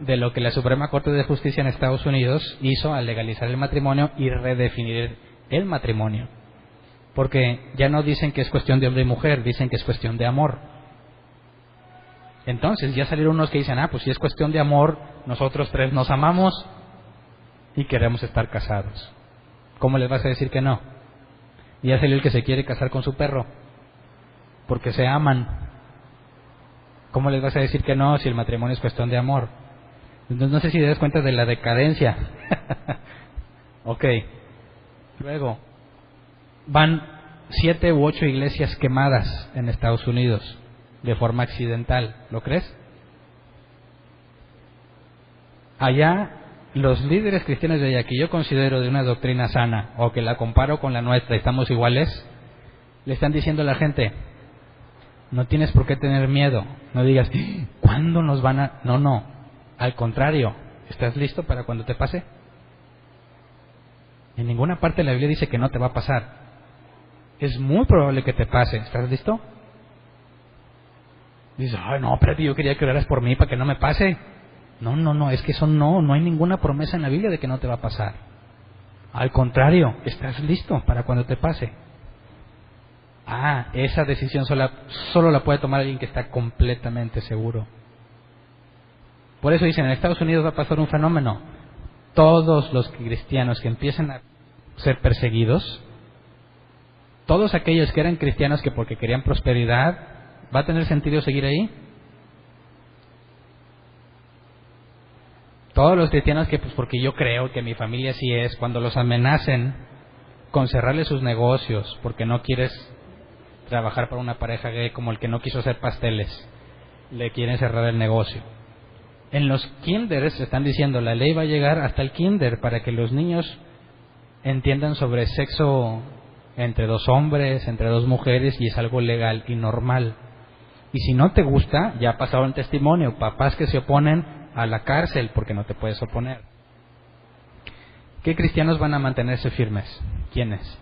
de lo que la Suprema Corte de Justicia en Estados Unidos hizo al legalizar el matrimonio y redefinir el matrimonio. Porque ya no dicen que es cuestión de hombre y mujer, dicen que es cuestión de amor. Entonces ya salieron unos que dicen, pues si es cuestión de amor, nosotros tres nos amamos y queremos estar casados. ¿Cómo les vas a decir que no? Y ya salió el que se quiere casar con su perro, porque se aman. ¿Cómo les vas a decir que no si el matrimonio es cuestión de amor? Entonces no sé si te das cuenta de la decadencia. Ok. Luego, van 7 u 8 iglesias quemadas en Estados Unidos de forma accidental. ¿Lo crees? Allá, los líderes cristianos de allá, que yo considero de una doctrina sana, o que la comparo con la nuestra, estamos iguales, le están diciendo a la gente: no tienes por qué tener miedo. No digas, ¿cuándo nos van a...? No. Al contrario, ¿estás listo para cuando te pase? En ninguna parte de la Biblia dice que no te va a pasar. Es muy probable que te pase. ¿Estás listo? Dices, ay, no, pero yo quería que oraras por mí para que no me pase. No, es que eso no hay ninguna promesa en la Biblia de que no te va a pasar. Al contrario, ¿estás listo para cuando te pase? Esa decisión solo la puede tomar alguien que está completamente seguro. Por eso dicen, en Estados Unidos va a pasar un fenómeno. Todos los cristianos que empiecen a ser perseguidos, todos aquellos que eran cristianos que porque querían prosperidad, ¿va a tener sentido seguir ahí? Todos los cristianos que, pues porque yo creo que mi familia así es, cuando los amenacen con cerrarle sus negocios porque no quieres trabajar para una pareja gay, como el que no quiso hacer pasteles, le quieren cerrar el negocio. En los kinders están diciendo, la ley va a llegar hasta el kinder para que los niños entiendan sobre sexo entre 2 hombres, entre 2 mujeres, y es algo legal y normal. Y si no te gusta, ya ha pasado el testimonio, papás que se oponen a la cárcel porque no te puedes oponer. ¿Qué cristianos van a mantenerse firmes? ¿Quiénes?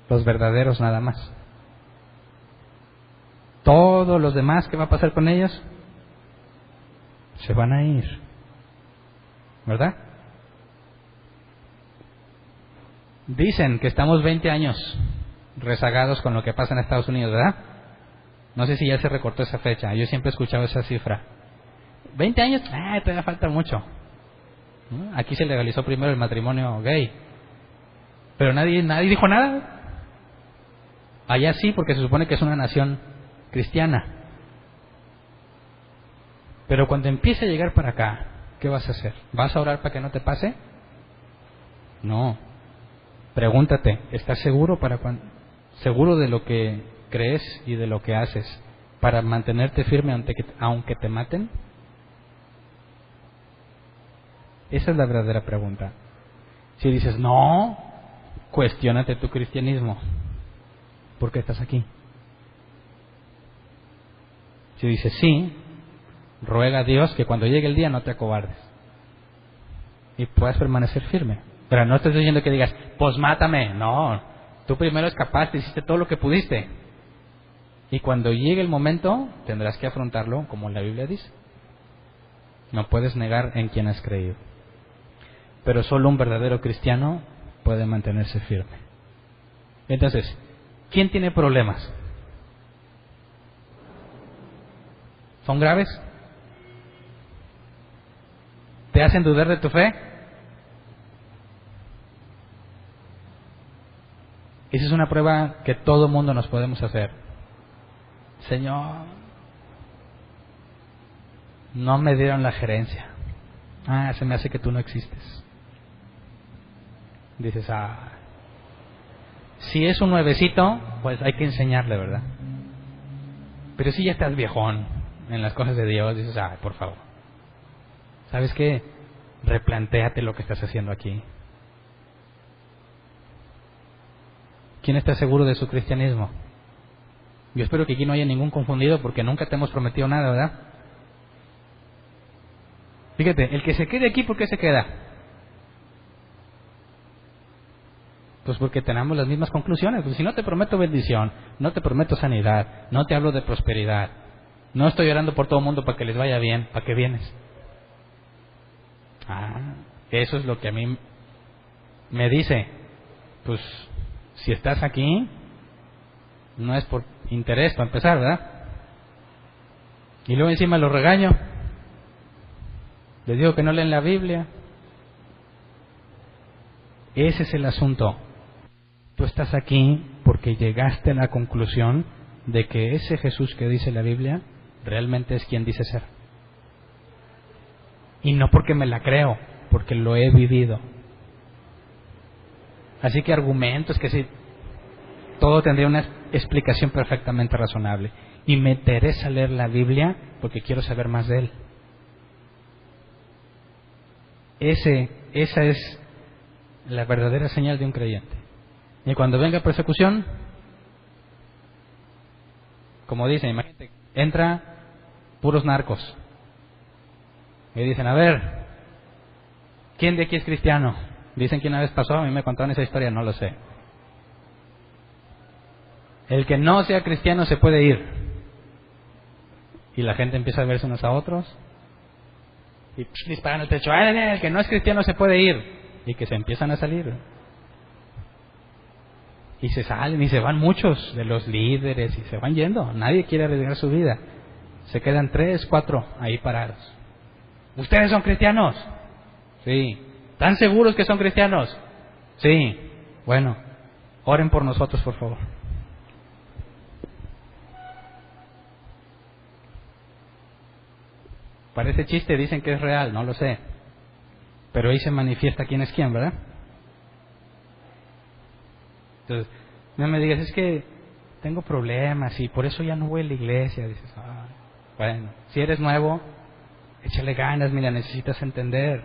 Los verdaderos nada más. Todos los demás, ¿qué va a pasar con ellos? Se van a ir, ¿verdad? Dicen que estamos 20 años rezagados con lo que pasa en Estados Unidos, ¿verdad? No sé si ya se recortó esa fecha. Yo siempre he escuchado esa cifra. 20 años, todavía falta mucho. Aquí se legalizó primero el matrimonio gay, pero nadie dijo nada. Allá sí, porque se supone que es una nación cristiana. Pero cuando empiece a llegar para acá, ¿qué vas a hacer? ¿Vas a orar para que no te pase? No. Pregúntate, ¿estás seguro seguro de lo que crees y de lo que haces para mantenerte firme aunque te maten? Esa es la verdadera pregunta. Si dices no, cuestiónate tu cristianismo. ¿Por qué estás aquí? Si dices sí, ruega a Dios que cuando llegue el día no te acobardes y puedas permanecer firme. Pero no estoy diciendo que digas, pues mátame. No, tú primero escapaste, hiciste todo lo que pudiste. Y cuando llegue el momento, tendrás que afrontarlo como la Biblia dice. No puedes negar en quien has creído. Pero solo un verdadero cristiano puede mantenerse firme. Entonces, ¿quién tiene problemas? ¿Son graves? ¿Te hacen dudar de tu fe? Esa es una prueba que todo mundo nos podemos hacer. Señor, no me dieron la gerencia. Se me hace que tú no existes. Dices, si es un nuevecito, pues hay que enseñarle, ¿verdad? Pero si ya estás viejón en las cosas de Dios, dices, por favor. ¿Sabes qué? Replantéate lo que estás haciendo aquí. ¿Quién está seguro de su cristianismo? Yo espero que aquí no haya ningún confundido porque nunca te hemos prometido nada, ¿verdad? Fíjate, el que se quede aquí, ¿por qué se queda? Pues porque tenemos las mismas conclusiones. Pues si no te prometo bendición, no te prometo sanidad, no te hablo de prosperidad, no estoy orando por todo el mundo para que les vaya bien, ¿para qué vienes? Eso es lo que a mí me dice, pues si estás aquí, no es por interés para empezar, ¿verdad? Y luego encima los regaño, les digo que no leen la Biblia. Ese es el asunto. Tú estás aquí porque llegaste a la conclusión de que ese Jesús que dice la Biblia realmente es quien dice ser. Y no porque me la creo, porque lo he vivido. Así que argumentos que sí, todo tendría una explicación perfectamente razonable. Y me interesa leer la Biblia porque quiero saber más de Él. Esa es la verdadera señal de un creyente. Y cuando venga persecución, como dicen, imagínate, entra puros narcos. Y dicen, a ver, ¿quién de aquí es cristiano? Dicen que una vez pasó, a mí me contaron esa historia, no lo sé. El que no sea cristiano se puede ir. Y la gente empieza a verse unos a otros. Y disparan al techo, el que no es cristiano se puede ir. Y que se empiezan a salir. Y se salen y se van muchos de los líderes y se van yendo. Nadie quiere arriesgar su vida. Se quedan 3, 4 ahí parados. ¿Ustedes son cristianos? Sí. ¿Están seguros que son cristianos? Sí. Bueno, oren por nosotros, por favor. Parece chiste, dicen que es real, no lo sé. Pero ahí se manifiesta quién es quién, ¿verdad? Entonces, no me digas, es que tengo problemas y por eso ya no voy a la iglesia. Dices, bueno, si eres nuevo, échale ganas, mira, necesitas entender.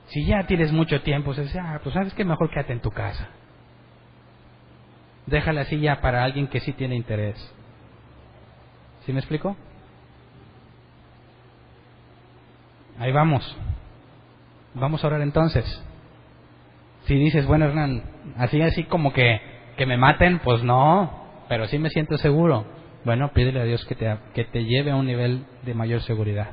Si ya tienes mucho tiempo, pues sabes que mejor quédate en tu casa. Déjala así ya para alguien que sí tiene interés. ¿Sí me explico? Ahí vamos. Vamos a orar entonces. Si dices, bueno, Hernán, así como que me maten, pues no, pero sí me siento seguro. Bueno, pídele a Dios que te lleve a un nivel de mayor seguridad.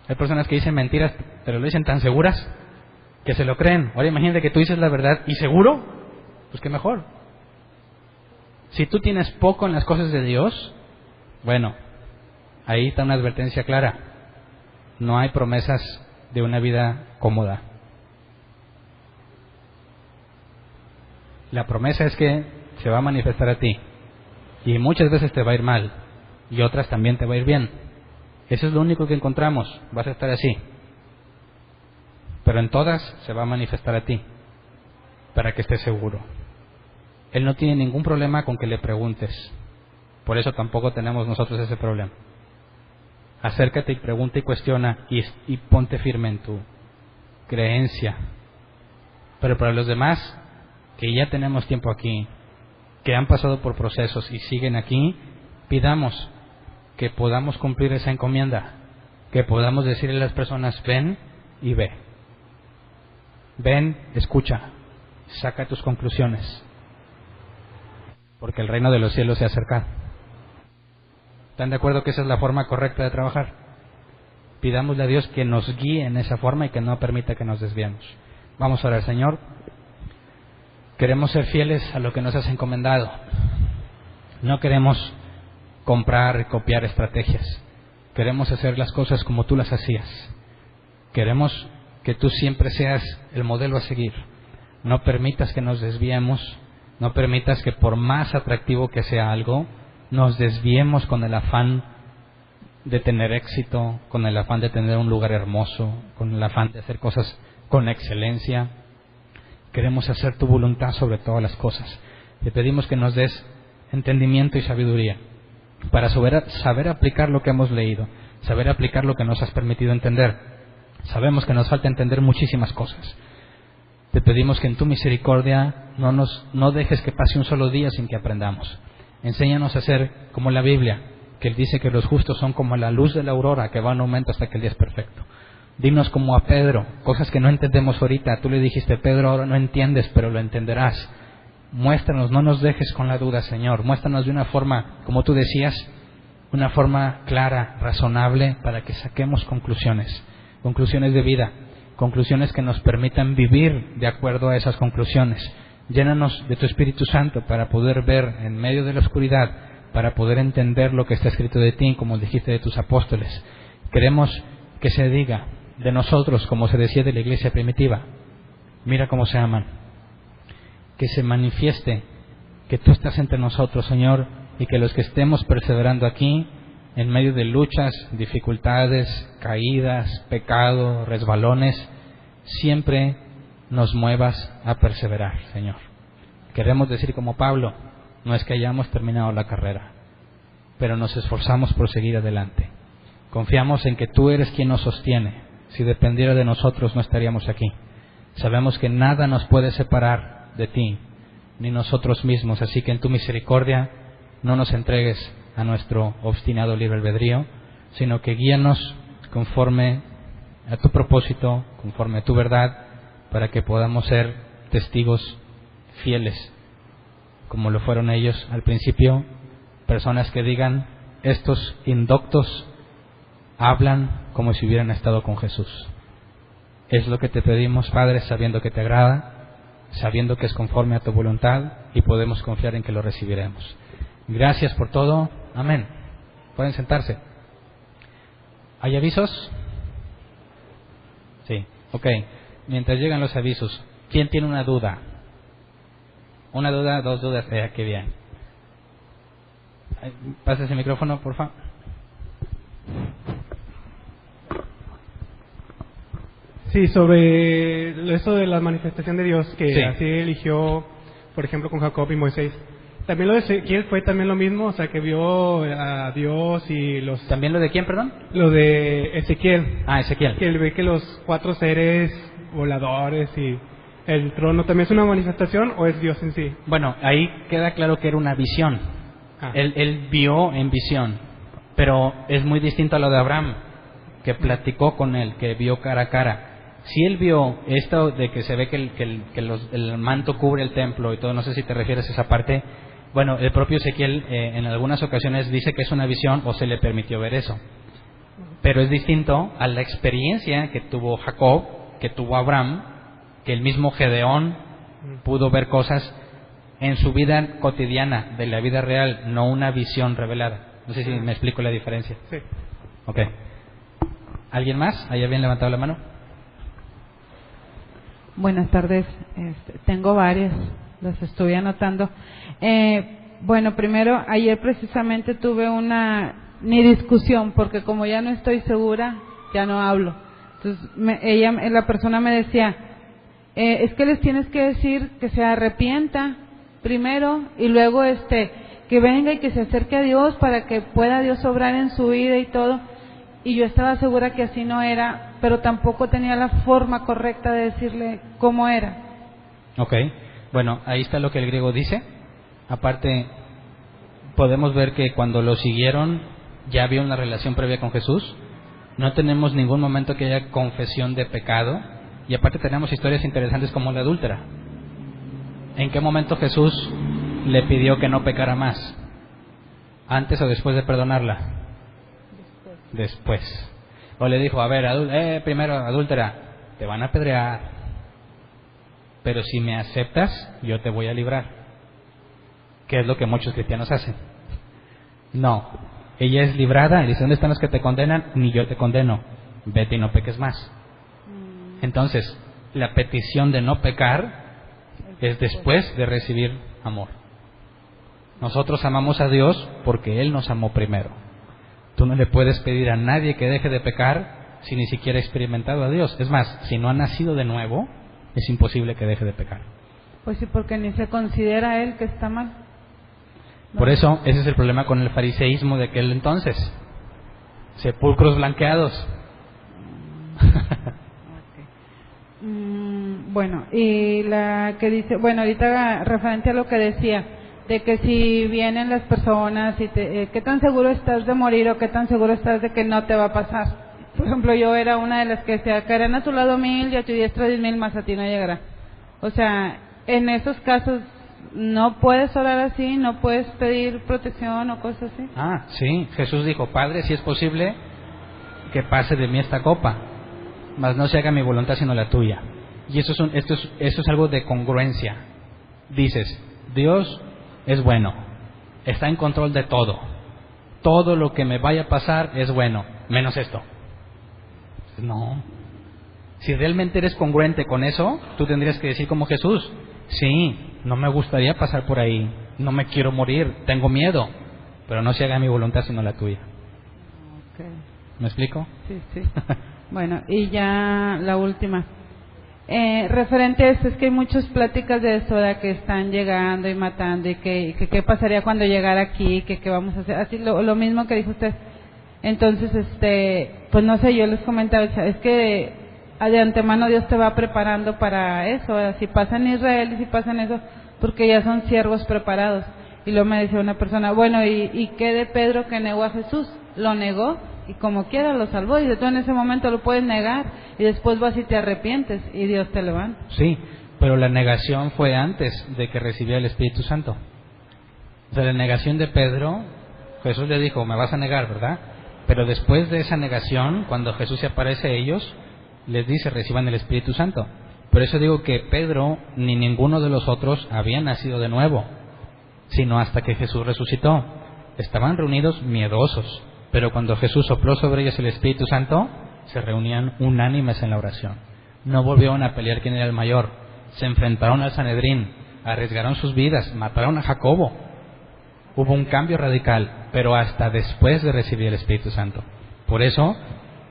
Hay personas que dicen mentiras, pero lo dicen tan seguras que se lo creen. Ahora imagínate que tú dices la verdad y seguro, pues qué mejor. Si tú tienes poco en las cosas de Dios, bueno, ahí está una advertencia clara. No hay promesas de una vida cómoda. La promesa es que se va a manifestar a ti. Y muchas veces te va a ir mal. Y otras también te va a ir bien. Eso es lo único que encontramos. Vas a estar así. Pero en todas se va a manifestar a ti. Para que estés seguro. Él no tiene ningún problema con que le preguntes. Por eso tampoco tenemos nosotros ese problema. Acércate y pregunta y cuestiona y ponte firme en tu creencia. Pero para los demás, que ya tenemos tiempo aquí, que han pasado por procesos y siguen aquí, pidamos que podamos cumplir esa encomienda, que podamos decirle a las personas, ven y ve. Ven, escucha, saca tus conclusiones, porque el reino de los cielos se ha acercado. ¿Están de acuerdo que esa es la forma correcta de trabajar? Pidámosle a Dios que nos guíe en esa forma y que no permita que nos desviemos. Vamos a orar, Señor. Queremos ser fieles a lo que nos has encomendado. No queremos comprar y copiar estrategias. Queremos hacer las cosas como tú las hacías. Queremos que tú siempre seas el modelo a seguir. No permitas que nos desviemos. No permitas que por más atractivo que sea algo, nos desviemos con el afán de tener éxito, con el afán de tener un lugar hermoso, con el afán de hacer cosas con excelencia. Queremos hacer tu voluntad sobre todas las cosas. Te pedimos que nos des entendimiento y sabiduría para saber aplicar lo que hemos leído, saber aplicar lo que nos has permitido entender. Sabemos que nos falta entender muchísimas cosas. Te pedimos que en tu misericordia no dejes que pase un solo día sin que aprendamos. Enséñanos a ser como la Biblia, que Él dice que los justos son como la luz de la aurora que va en aumento hasta que el día es perfecto. Dinos como a Pedro, cosas que no entendemos ahorita. Tú le dijiste, Pedro, ahora no entiendes, pero lo entenderás. Muéstranos, no nos dejes con la duda, Señor. Muéstranos de una forma, como tú decías, una forma clara, razonable, para que saquemos conclusiones de vida, conclusiones que nos permitan vivir de acuerdo a esas conclusiones. Llénanos de tu Espíritu Santo para poder ver en medio de la oscuridad, para poder entender lo que está escrito de ti, como dijiste de tus apóstoles. Queremos que se diga de nosotros, como se decía de la iglesia primitiva, mira cómo se aman. Que se manifieste que tú estás entre nosotros, Señor, y que los que estemos perseverando aquí, en medio de luchas, dificultades, caídas, pecado, resbalones, siempre nos muevas a perseverar, Señor. Queremos decir como Pablo, no es que hayamos terminado la carrera, pero nos esforzamos por seguir adelante. Confiamos en que tú eres quien nos sostiene. Si dependiera de nosotros no estaríamos aquí. Sabemos que nada nos puede separar de ti, ni nosotros mismos, así que en tu misericordia no nos entregues a nuestro obstinado libre albedrío, sino que guíanos conforme a tu propósito, conforme a tu verdad, para que podamos ser testigos fieles, como lo fueron ellos al principio, personas que digan, estos indoctos hablan como si hubieran estado con Jesús. Es lo que te pedimos, Padre, sabiendo que te agrada, sabiendo que es conforme a tu voluntad y podemos confiar en que lo recibiremos. Gracias por todo. Amén. Pueden sentarse. ¿Hay avisos? Sí. Ok. Mientras llegan los avisos, ¿quién tiene una duda? ¿Una duda? ¿Dos dudas? Qué bien. Pasa ese micrófono, por favor. Sí, sobre eso de la manifestación de Dios, que sí. Así eligió, por ejemplo, con Jacob y Moisés. También lo de Ezequiel fue también lo mismo, o sea, que vio a Dios y los... ¿También lo de quién, perdón? Lo de Ezequiel. Ah, Ezequiel. Que él ve que los 4 seres voladores y el trono, ¿también es una manifestación o es Dios en sí? Bueno, ahí queda claro que era una visión. Él vio en visión, pero es muy distinto a lo de Abraham, que platicó con él, que vio cara a cara. Si él vio esto de que se ve que el manto cubre el templo y todo, no sé si te refieres a esa parte. Bueno, el propio Ezequiel en algunas ocasiones dice que es una visión o se le permitió ver eso. Pero es distinto a la experiencia que tuvo Jacob, que tuvo Abraham, que el mismo Gedeón pudo ver cosas en su vida cotidiana, de la vida real, no una visión revelada. No sé si me explico la diferencia. Sí. Ok. ¿Alguien más? ¿Ahí habían levantado la mano? Buenas tardes. Tengo varias, las estoy anotando. Bueno, primero, ayer precisamente tuve una discusión, porque como ya no estoy segura, ya no hablo. Entonces, la persona me decía, es que les tienes que decir que se arrepienta primero y luego que venga y que se acerque a Dios para que pueda Dios obrar en su vida y todo. Y yo estaba segura que así no era, pero tampoco tenía la forma correcta de decirle cómo era. Ok, bueno, ahí está lo que el griego dice. Aparte, podemos ver que cuando lo siguieron ya había una relación previa con Jesús. No tenemos ningún momento que haya confesión de pecado. Y aparte tenemos historias interesantes como la adúltera. ¿En qué momento Jesús le pidió que no pecara más? ¿Antes o después de perdonarla? Después. O le dijo, a ver, primero adúltera, te van a apedrear, pero si me aceptas, yo te voy a librar. ¿Qué es lo que muchos cristianos hacen? No, ella es librada y dice, ¿dónde están los que te condenan? Ni yo te condeno, vete y no peques más. Entonces, la petición de no pecar es después de recibir amor. Nosotros amamos a Dios porque Él nos amó primero. Tú no le puedes pedir a nadie que deje de pecar si ni siquiera ha experimentado a Dios. Es más, si no ha nacido de nuevo, es imposible que deje de pecar. Pues sí, porque ni se considera él que está mal. ¿No? Por eso, ese es el problema con el fariseísmo de aquel entonces. Sepulcros blanqueados. Bueno, y la que dice, bueno, ahorita referente a lo que decía, de que si vienen las personas y ¿qué tan seguro estás de morir o qué tan seguro estás de que no te va a pasar? Por ejemplo, yo era una de las que decía, caerán a tu lado 1000 y a tu diestra 10,000, más a ti no llegará. O sea, en esos casos, ¿no puedes orar así? ¿No puedes pedir protección o cosas así? Ah, sí. Jesús dijo, Padre, si es posible, que pase de mí esta copa, mas no se haga mi voluntad sino la tuya. Y eso es algo de congruencia. Dices, Dios es bueno, está en control de todo. Todo lo que me vaya a pasar es bueno, menos esto. No. Si realmente eres congruente con eso, tú tendrías que decir como Jesús, sí, no me gustaría pasar por ahí, no me quiero morir, tengo miedo, pero no se haga mi voluntad sino la tuya. Okay. ¿Me explico? Sí, sí. Bueno, y ya la última. Referente a esto, es que hay muchas pláticas de eso, de que están llegando y matando, y que qué pasaría cuando llegara aquí, que qué vamos a hacer, así lo mismo que dijo usted. Entonces, pues no sé, yo les comentaba, es que de antemano Dios te va preparando para eso, si pasa en Israel y si pasa en eso, porque ya son siervos preparados. Y luego me decía una persona, bueno, ¿y qué de Pedro que negó a Jesús? Lo negó y como quiera lo salvó. Y tú en ese momento lo puedes negar y después vas y te arrepientes y Dios te levanta. Sí, pero la negación fue antes de que recibiera el Espíritu Santo. O sea, la negación de Pedro, Jesús le dijo, me vas a negar, ¿verdad? Pero después de esa negación, cuando Jesús se aparece a ellos, les dice, reciban el Espíritu Santo. Por eso digo que Pedro ni ninguno de los otros habían nacido de nuevo, sino hasta que Jesús resucitó. Estaban reunidos miedosos, pero cuando Jesús sopló sobre ellos el Espíritu Santo, se reunían unánimes en la oración. No volvieron a pelear quién era el mayor, se enfrentaron al Sanedrín, arriesgaron sus vidas, mataron a Jacobo. Hubo un cambio radical, pero hasta después de recibir el Espíritu Santo. Por eso,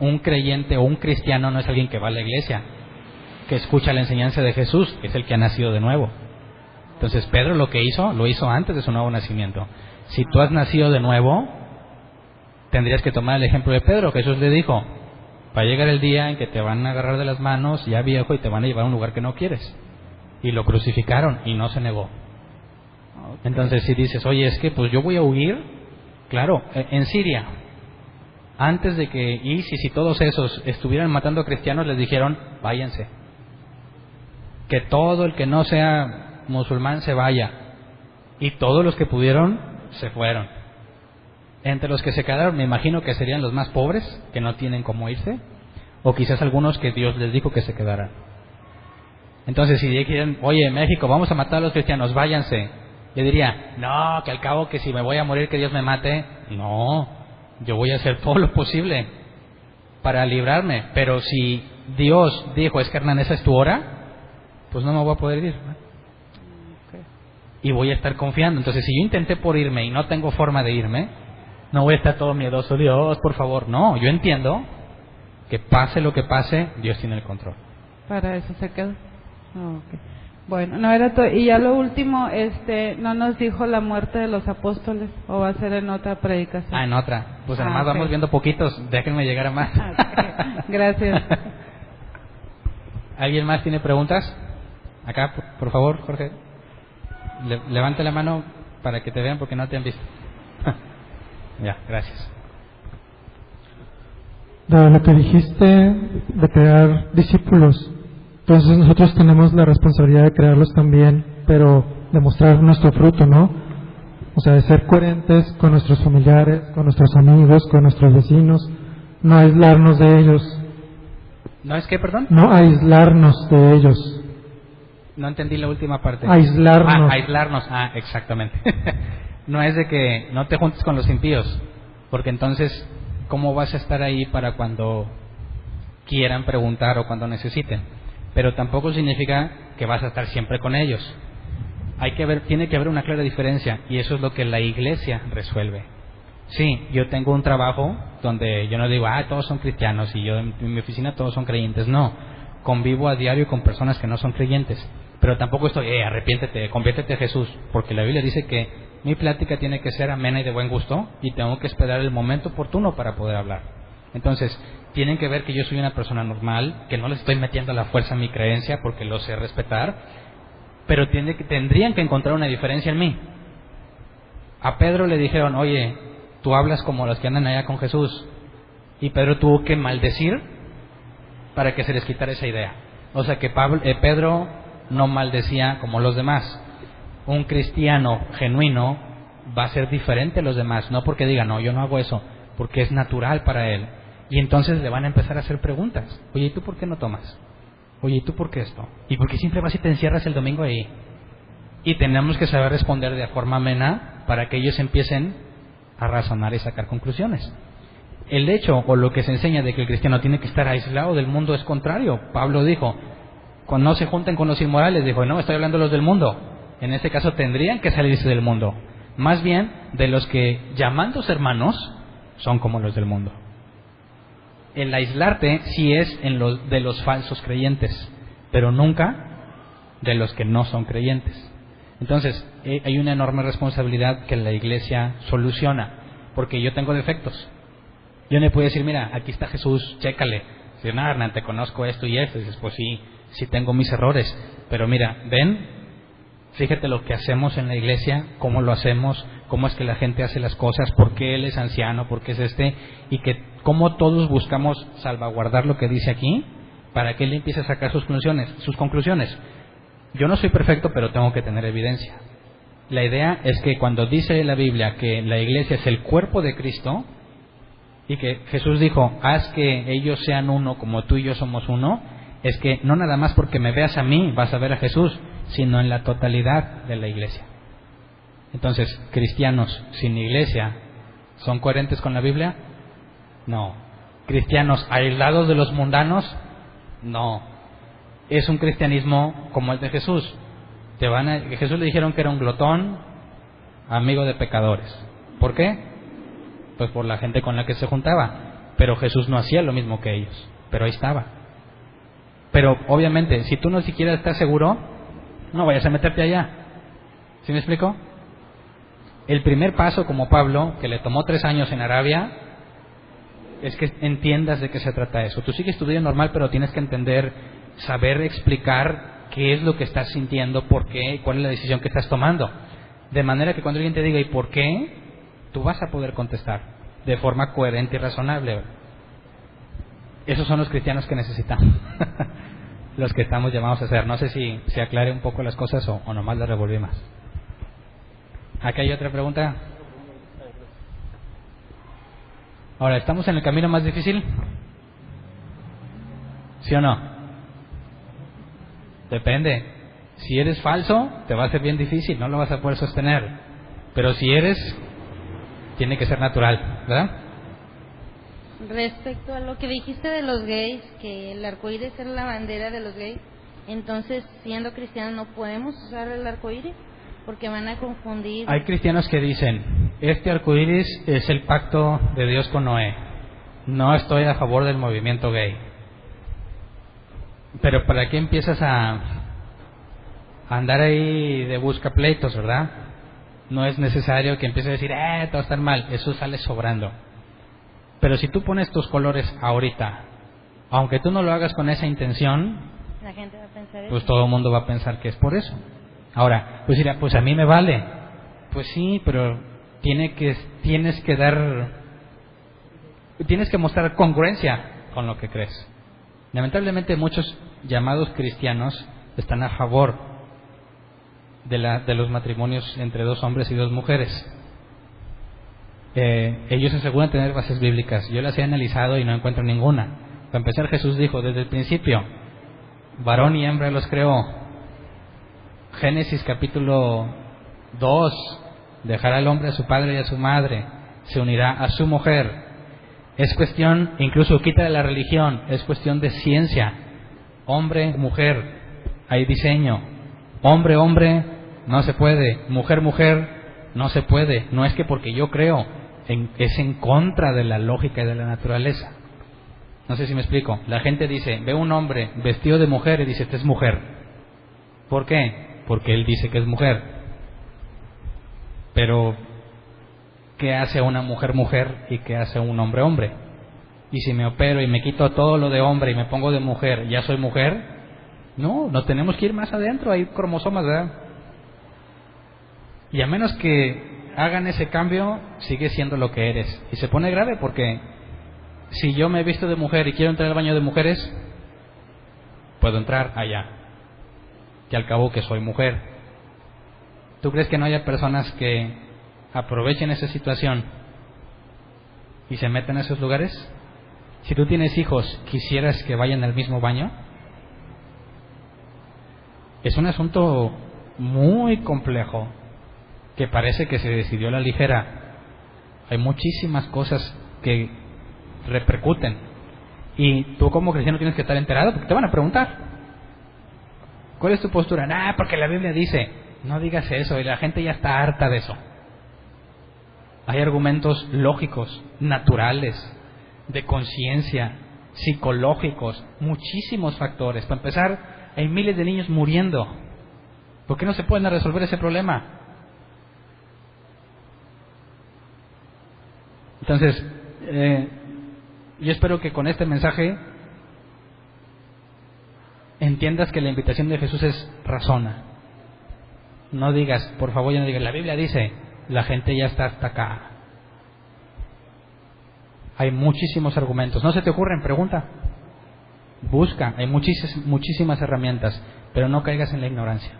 un creyente o un cristiano no es alguien que va a la iglesia, que escucha la enseñanza de Jesús, es el que ha nacido de nuevo. Entonces Pedro lo que hizo, lo hizo antes de su nuevo nacimiento. Si tú has nacido de nuevo, tendrías que tomar el ejemplo de Pedro. Jesús le dijo, va a llegar el día en que te van a agarrar de las manos ya viejo y te van a llevar a un lugar que no quieres. Y lo crucificaron y no se negó. Entonces si dices, oye, es que pues yo voy a huir, claro, en Siria, antes de que ISIS y todos esos estuvieran matando a cristianos, les dijeron, váyanse. Que todo el que no sea musulmán se vaya. Y todos los que pudieron se fueron. Entre los que se quedaron, me imagino que serían los más pobres, que no tienen cómo irse, o quizás algunos que Dios les dijo que se quedaran. Entonces si dijeran, oye, México, vamos a matar a los cristianos, váyanse, le diría, no, que al cabo que si me voy a morir que Dios me mate. No, yo voy a hacer todo lo posible para librarme. Pero si Dios dijo, es que Hernán, esa es tu hora, pues no me voy a poder ir, ¿no? Y voy a estar confiando. Entonces si yo intenté por irme y no tengo forma de irme, no voy a estar todo miedoso, Dios, por favor. No, yo entiendo que pase lo que pase, Dios tiene el control. Para eso se quedó. Okay. Bueno, no era todo. Y ya lo último, no nos dijo la muerte de los apóstoles, o va a ser en otra predicación. En otra. Pues además vamos viendo poquitos, déjenme llegar a más. Okay. Gracias. ¿Alguien más tiene preguntas? Acá, por favor, Jorge. Levante la mano para que te vean porque no te han visto. Ya, gracias. De lo que dijiste de crear discípulos, entonces nosotros tenemos la responsabilidad de crearlos también, pero demostrar nuestro fruto, ¿no? O sea, de ser coherentes con nuestros familiares, con nuestros amigos, con nuestros vecinos, no aislarnos de ellos. ¿No es qué, perdón? No aislarnos de ellos. No entendí la última parte. Aislarnos. Aislarnos, exactamente. No es de que no te juntes con los impíos, porque entonces, ¿cómo vas a estar ahí para cuando quieran preguntar o cuando necesiten? Pero tampoco significa que vas a estar siempre con ellos. Tiene que haber una clara diferencia, y eso es lo que la iglesia resuelve. Sí, yo tengo un trabajo donde yo no digo, todos son cristianos, y yo en mi oficina todos son creyentes. No, convivo a diario con personas que no son creyentes, pero tampoco estoy, arrepiéntete, conviértete a Jesús, porque la Biblia dice que mi plática tiene que ser amena y de buen gusto, y tengo que esperar el momento oportuno para poder hablar. Entonces, tienen que ver que yo soy una persona normal, que no les estoy metiendo a la fuerza mi creencia porque lo sé respetar, pero tendrían que encontrar una diferencia en mí. A Pedro le dijeron, oye, tú hablas como los que andan allá con Jesús, y Pedro tuvo que maldecir para que se les quitara esa idea. O sea que Pedro no maldecía como los demás. Un cristiano genuino va a ser diferente a los demás, no porque diga, no, yo no hago eso, porque es natural para él. Y entonces le van a empezar a hacer preguntas. Oye, ¿y tú por qué no tomas? Oye, ¿y tú por qué esto? ¿Y por qué siempre vas y te encierras el domingo ahí? Y tenemos que saber responder de forma amena para que ellos empiecen a razonar y sacar conclusiones. El hecho o lo que se enseña de que el cristiano tiene que estar aislado del mundo es contrario. Pablo dijo, cuando no se junten con los inmorales, dijo, no, estoy hablando de los del mundo. En este caso tendrían que salirse del mundo. Más bien de los que, llamándose hermanos, son como los del mundo. El aislarte sí es de los falsos creyentes, pero nunca de los que no son creyentes. Entonces, hay una enorme responsabilidad que la Iglesia soluciona, porque yo tengo defectos. Yo no puedo decir, mira, aquí está Jesús, chécale. Si no, Hernán, te conozco esto y esto. Y dices, pues sí tengo mis errores. Pero mira, ven, fíjate lo que hacemos en la Iglesia, cómo lo hacemos, cómo es que la gente hace las cosas, por qué él es anciano, por qué es y que cómo todos buscamos salvaguardar lo que dice aquí, para que él empiece a sacar sus conclusiones. Yo no soy perfecto, pero tengo que tener evidencia. La idea es que cuando dice la Biblia que la Iglesia es el cuerpo de Cristo, y que Jesús dijo, haz que ellos sean uno como tú y yo somos uno, es que no nada más porque me veas a mí vas a ver a Jesús, sino en la totalidad de la Iglesia. Entonces, cristianos sin Iglesia, ¿son coherentes con la Biblia? No. ¿Cristianos aislados de los mundanos? No. Es un cristianismo como el de Jesús. Jesús le dijeron que era un glotón, amigo de pecadores. ¿Por qué? Pues por la gente con la que se juntaba. Pero Jesús no hacía lo mismo que ellos, pero ahí estaba. Pero obviamente, si tú no siquiera estás seguro, no vayas a meterte allá. ¿Sí me explico? El primer paso, como Pablo, que le tomó 3 años en Arabia, es que entiendas de qué se trata eso. Tú sigues tu vida normal, pero tienes que entender, saber explicar qué es lo que estás sintiendo, por qué, cuál es la decisión que estás tomando. De manera que cuando alguien te diga ¿y por qué?, tú vas a poder contestar de forma coherente y razonable. Esos son los cristianos que necesitamos, los que estamos llamados a ser. No sé si se aclare un poco las cosas o nomás las revolví más. ¿Aquí hay otra pregunta? Ahora, ¿estamos en el camino más difícil? ¿Sí o no? Depende. Si eres falso, te va a ser bien difícil, no lo vas a poder sostener. Pero si eres, tiene que ser natural, ¿verdad? Respecto a lo que dijiste de los gays, que el arcoíris es la bandera de los gays, entonces, siendo cristianos, ¿no podemos usar el arcoíris? Porque van a confundir. Hay cristianos que dicen, este arcoíris es el pacto de Dios con Noé. No estoy a favor del movimiento gay. Pero ¿para qué empiezas a andar ahí de busca pleitos, verdad? No es necesario que empieces a decir, todo está mal. Eso sale sobrando. Pero si tú pones tus colores ahorita, aunque tú no lo hagas con esa intención, la gente va a pensar pues eso. todo el mundo va a pensar que es por eso. Ahora, pues dirá, pues a mí me vale. Pues sí, pero tienes que mostrar congruencia con lo que crees. Lamentablemente muchos llamados cristianos están a favor de los matrimonios entre 2 hombres y 2 mujeres. Ellos aseguran tener bases bíblicas. Yo las he analizado y no encuentro ninguna. Para empezar, Jesús dijo desde el principio, varón y hembra los creó. Génesis capítulo 2, dejará el hombre a su padre y a su madre, se unirá a su mujer. Es cuestión, incluso quita de la religión, es cuestión de ciencia. Hombre, mujer, hay diseño. Hombre, hombre, no se puede. Mujer, mujer, no se puede. No es que porque yo creo, es en contra de la lógica y de la naturaleza. No sé si me explico. La gente dice, ve un hombre vestido de mujer y dice, esta es mujer. ¿Por qué? Porque él dice que es mujer. Pero ¿qué hace una mujer mujer y qué hace un hombre hombre? Y si me opero y me quito todo lo de hombre y me pongo de mujer, ¿ya soy mujer? No, nos tenemos que ir más adentro, hay cromosomas, ¿verdad? Y a menos que hagan ese cambio, sigue siendo lo que eres. Y se pone grave porque si yo me he visto de mujer y quiero entrar al baño de mujeres, puedo entrar allá, que al cabo que soy mujer. ¿Tú crees que no haya personas que aprovechen esa situación y se metan a esos lugares? Si tú tienes hijos, ¿quisieras que vayan al mismo baño? Es un asunto muy complejo que parece que se decidió a la ligera. Hay muchísimas cosas que repercuten. Y tú como cristiano tienes que estar enterado porque te van a preguntar. ¿Cuál es tu postura? Porque la Biblia dice. No digas eso, y la gente ya está harta de eso. Hay argumentos lógicos, naturales, de conciencia, psicológicos, muchísimos factores. Para empezar, hay miles de niños muriendo. ¿Por qué no se pueden resolver ese problema? Entonces, yo espero que con este mensaje entiendas que la invitación de Jesús es razona. No digas, por favor, ya no digas, la Biblia dice, la gente ya está hasta acá. Hay muchísimos argumentos. ¿No se te ocurren? Pregunta. Busca. Hay muchísimas herramientas, pero no caigas en la ignorancia.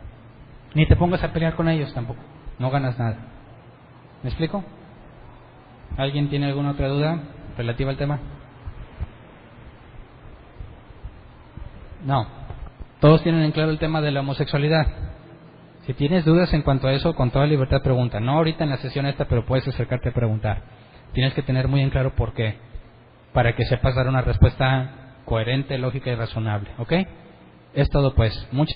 Ni te pongas a pelear con ellos tampoco. No ganas nada. ¿Me explico? ¿Alguien tiene alguna otra duda relativa al tema? No. Todos tienen en claro el tema de la homosexualidad. Si tienes dudas en cuanto a eso, con toda libertad pregunta. No ahorita en la sesión esta, pero puedes acercarte a preguntar. Tienes que tener muy en claro por qué, para que sepas dar una respuesta coherente, lógica y razonable. ¿Ok? Es todo pues. Muchas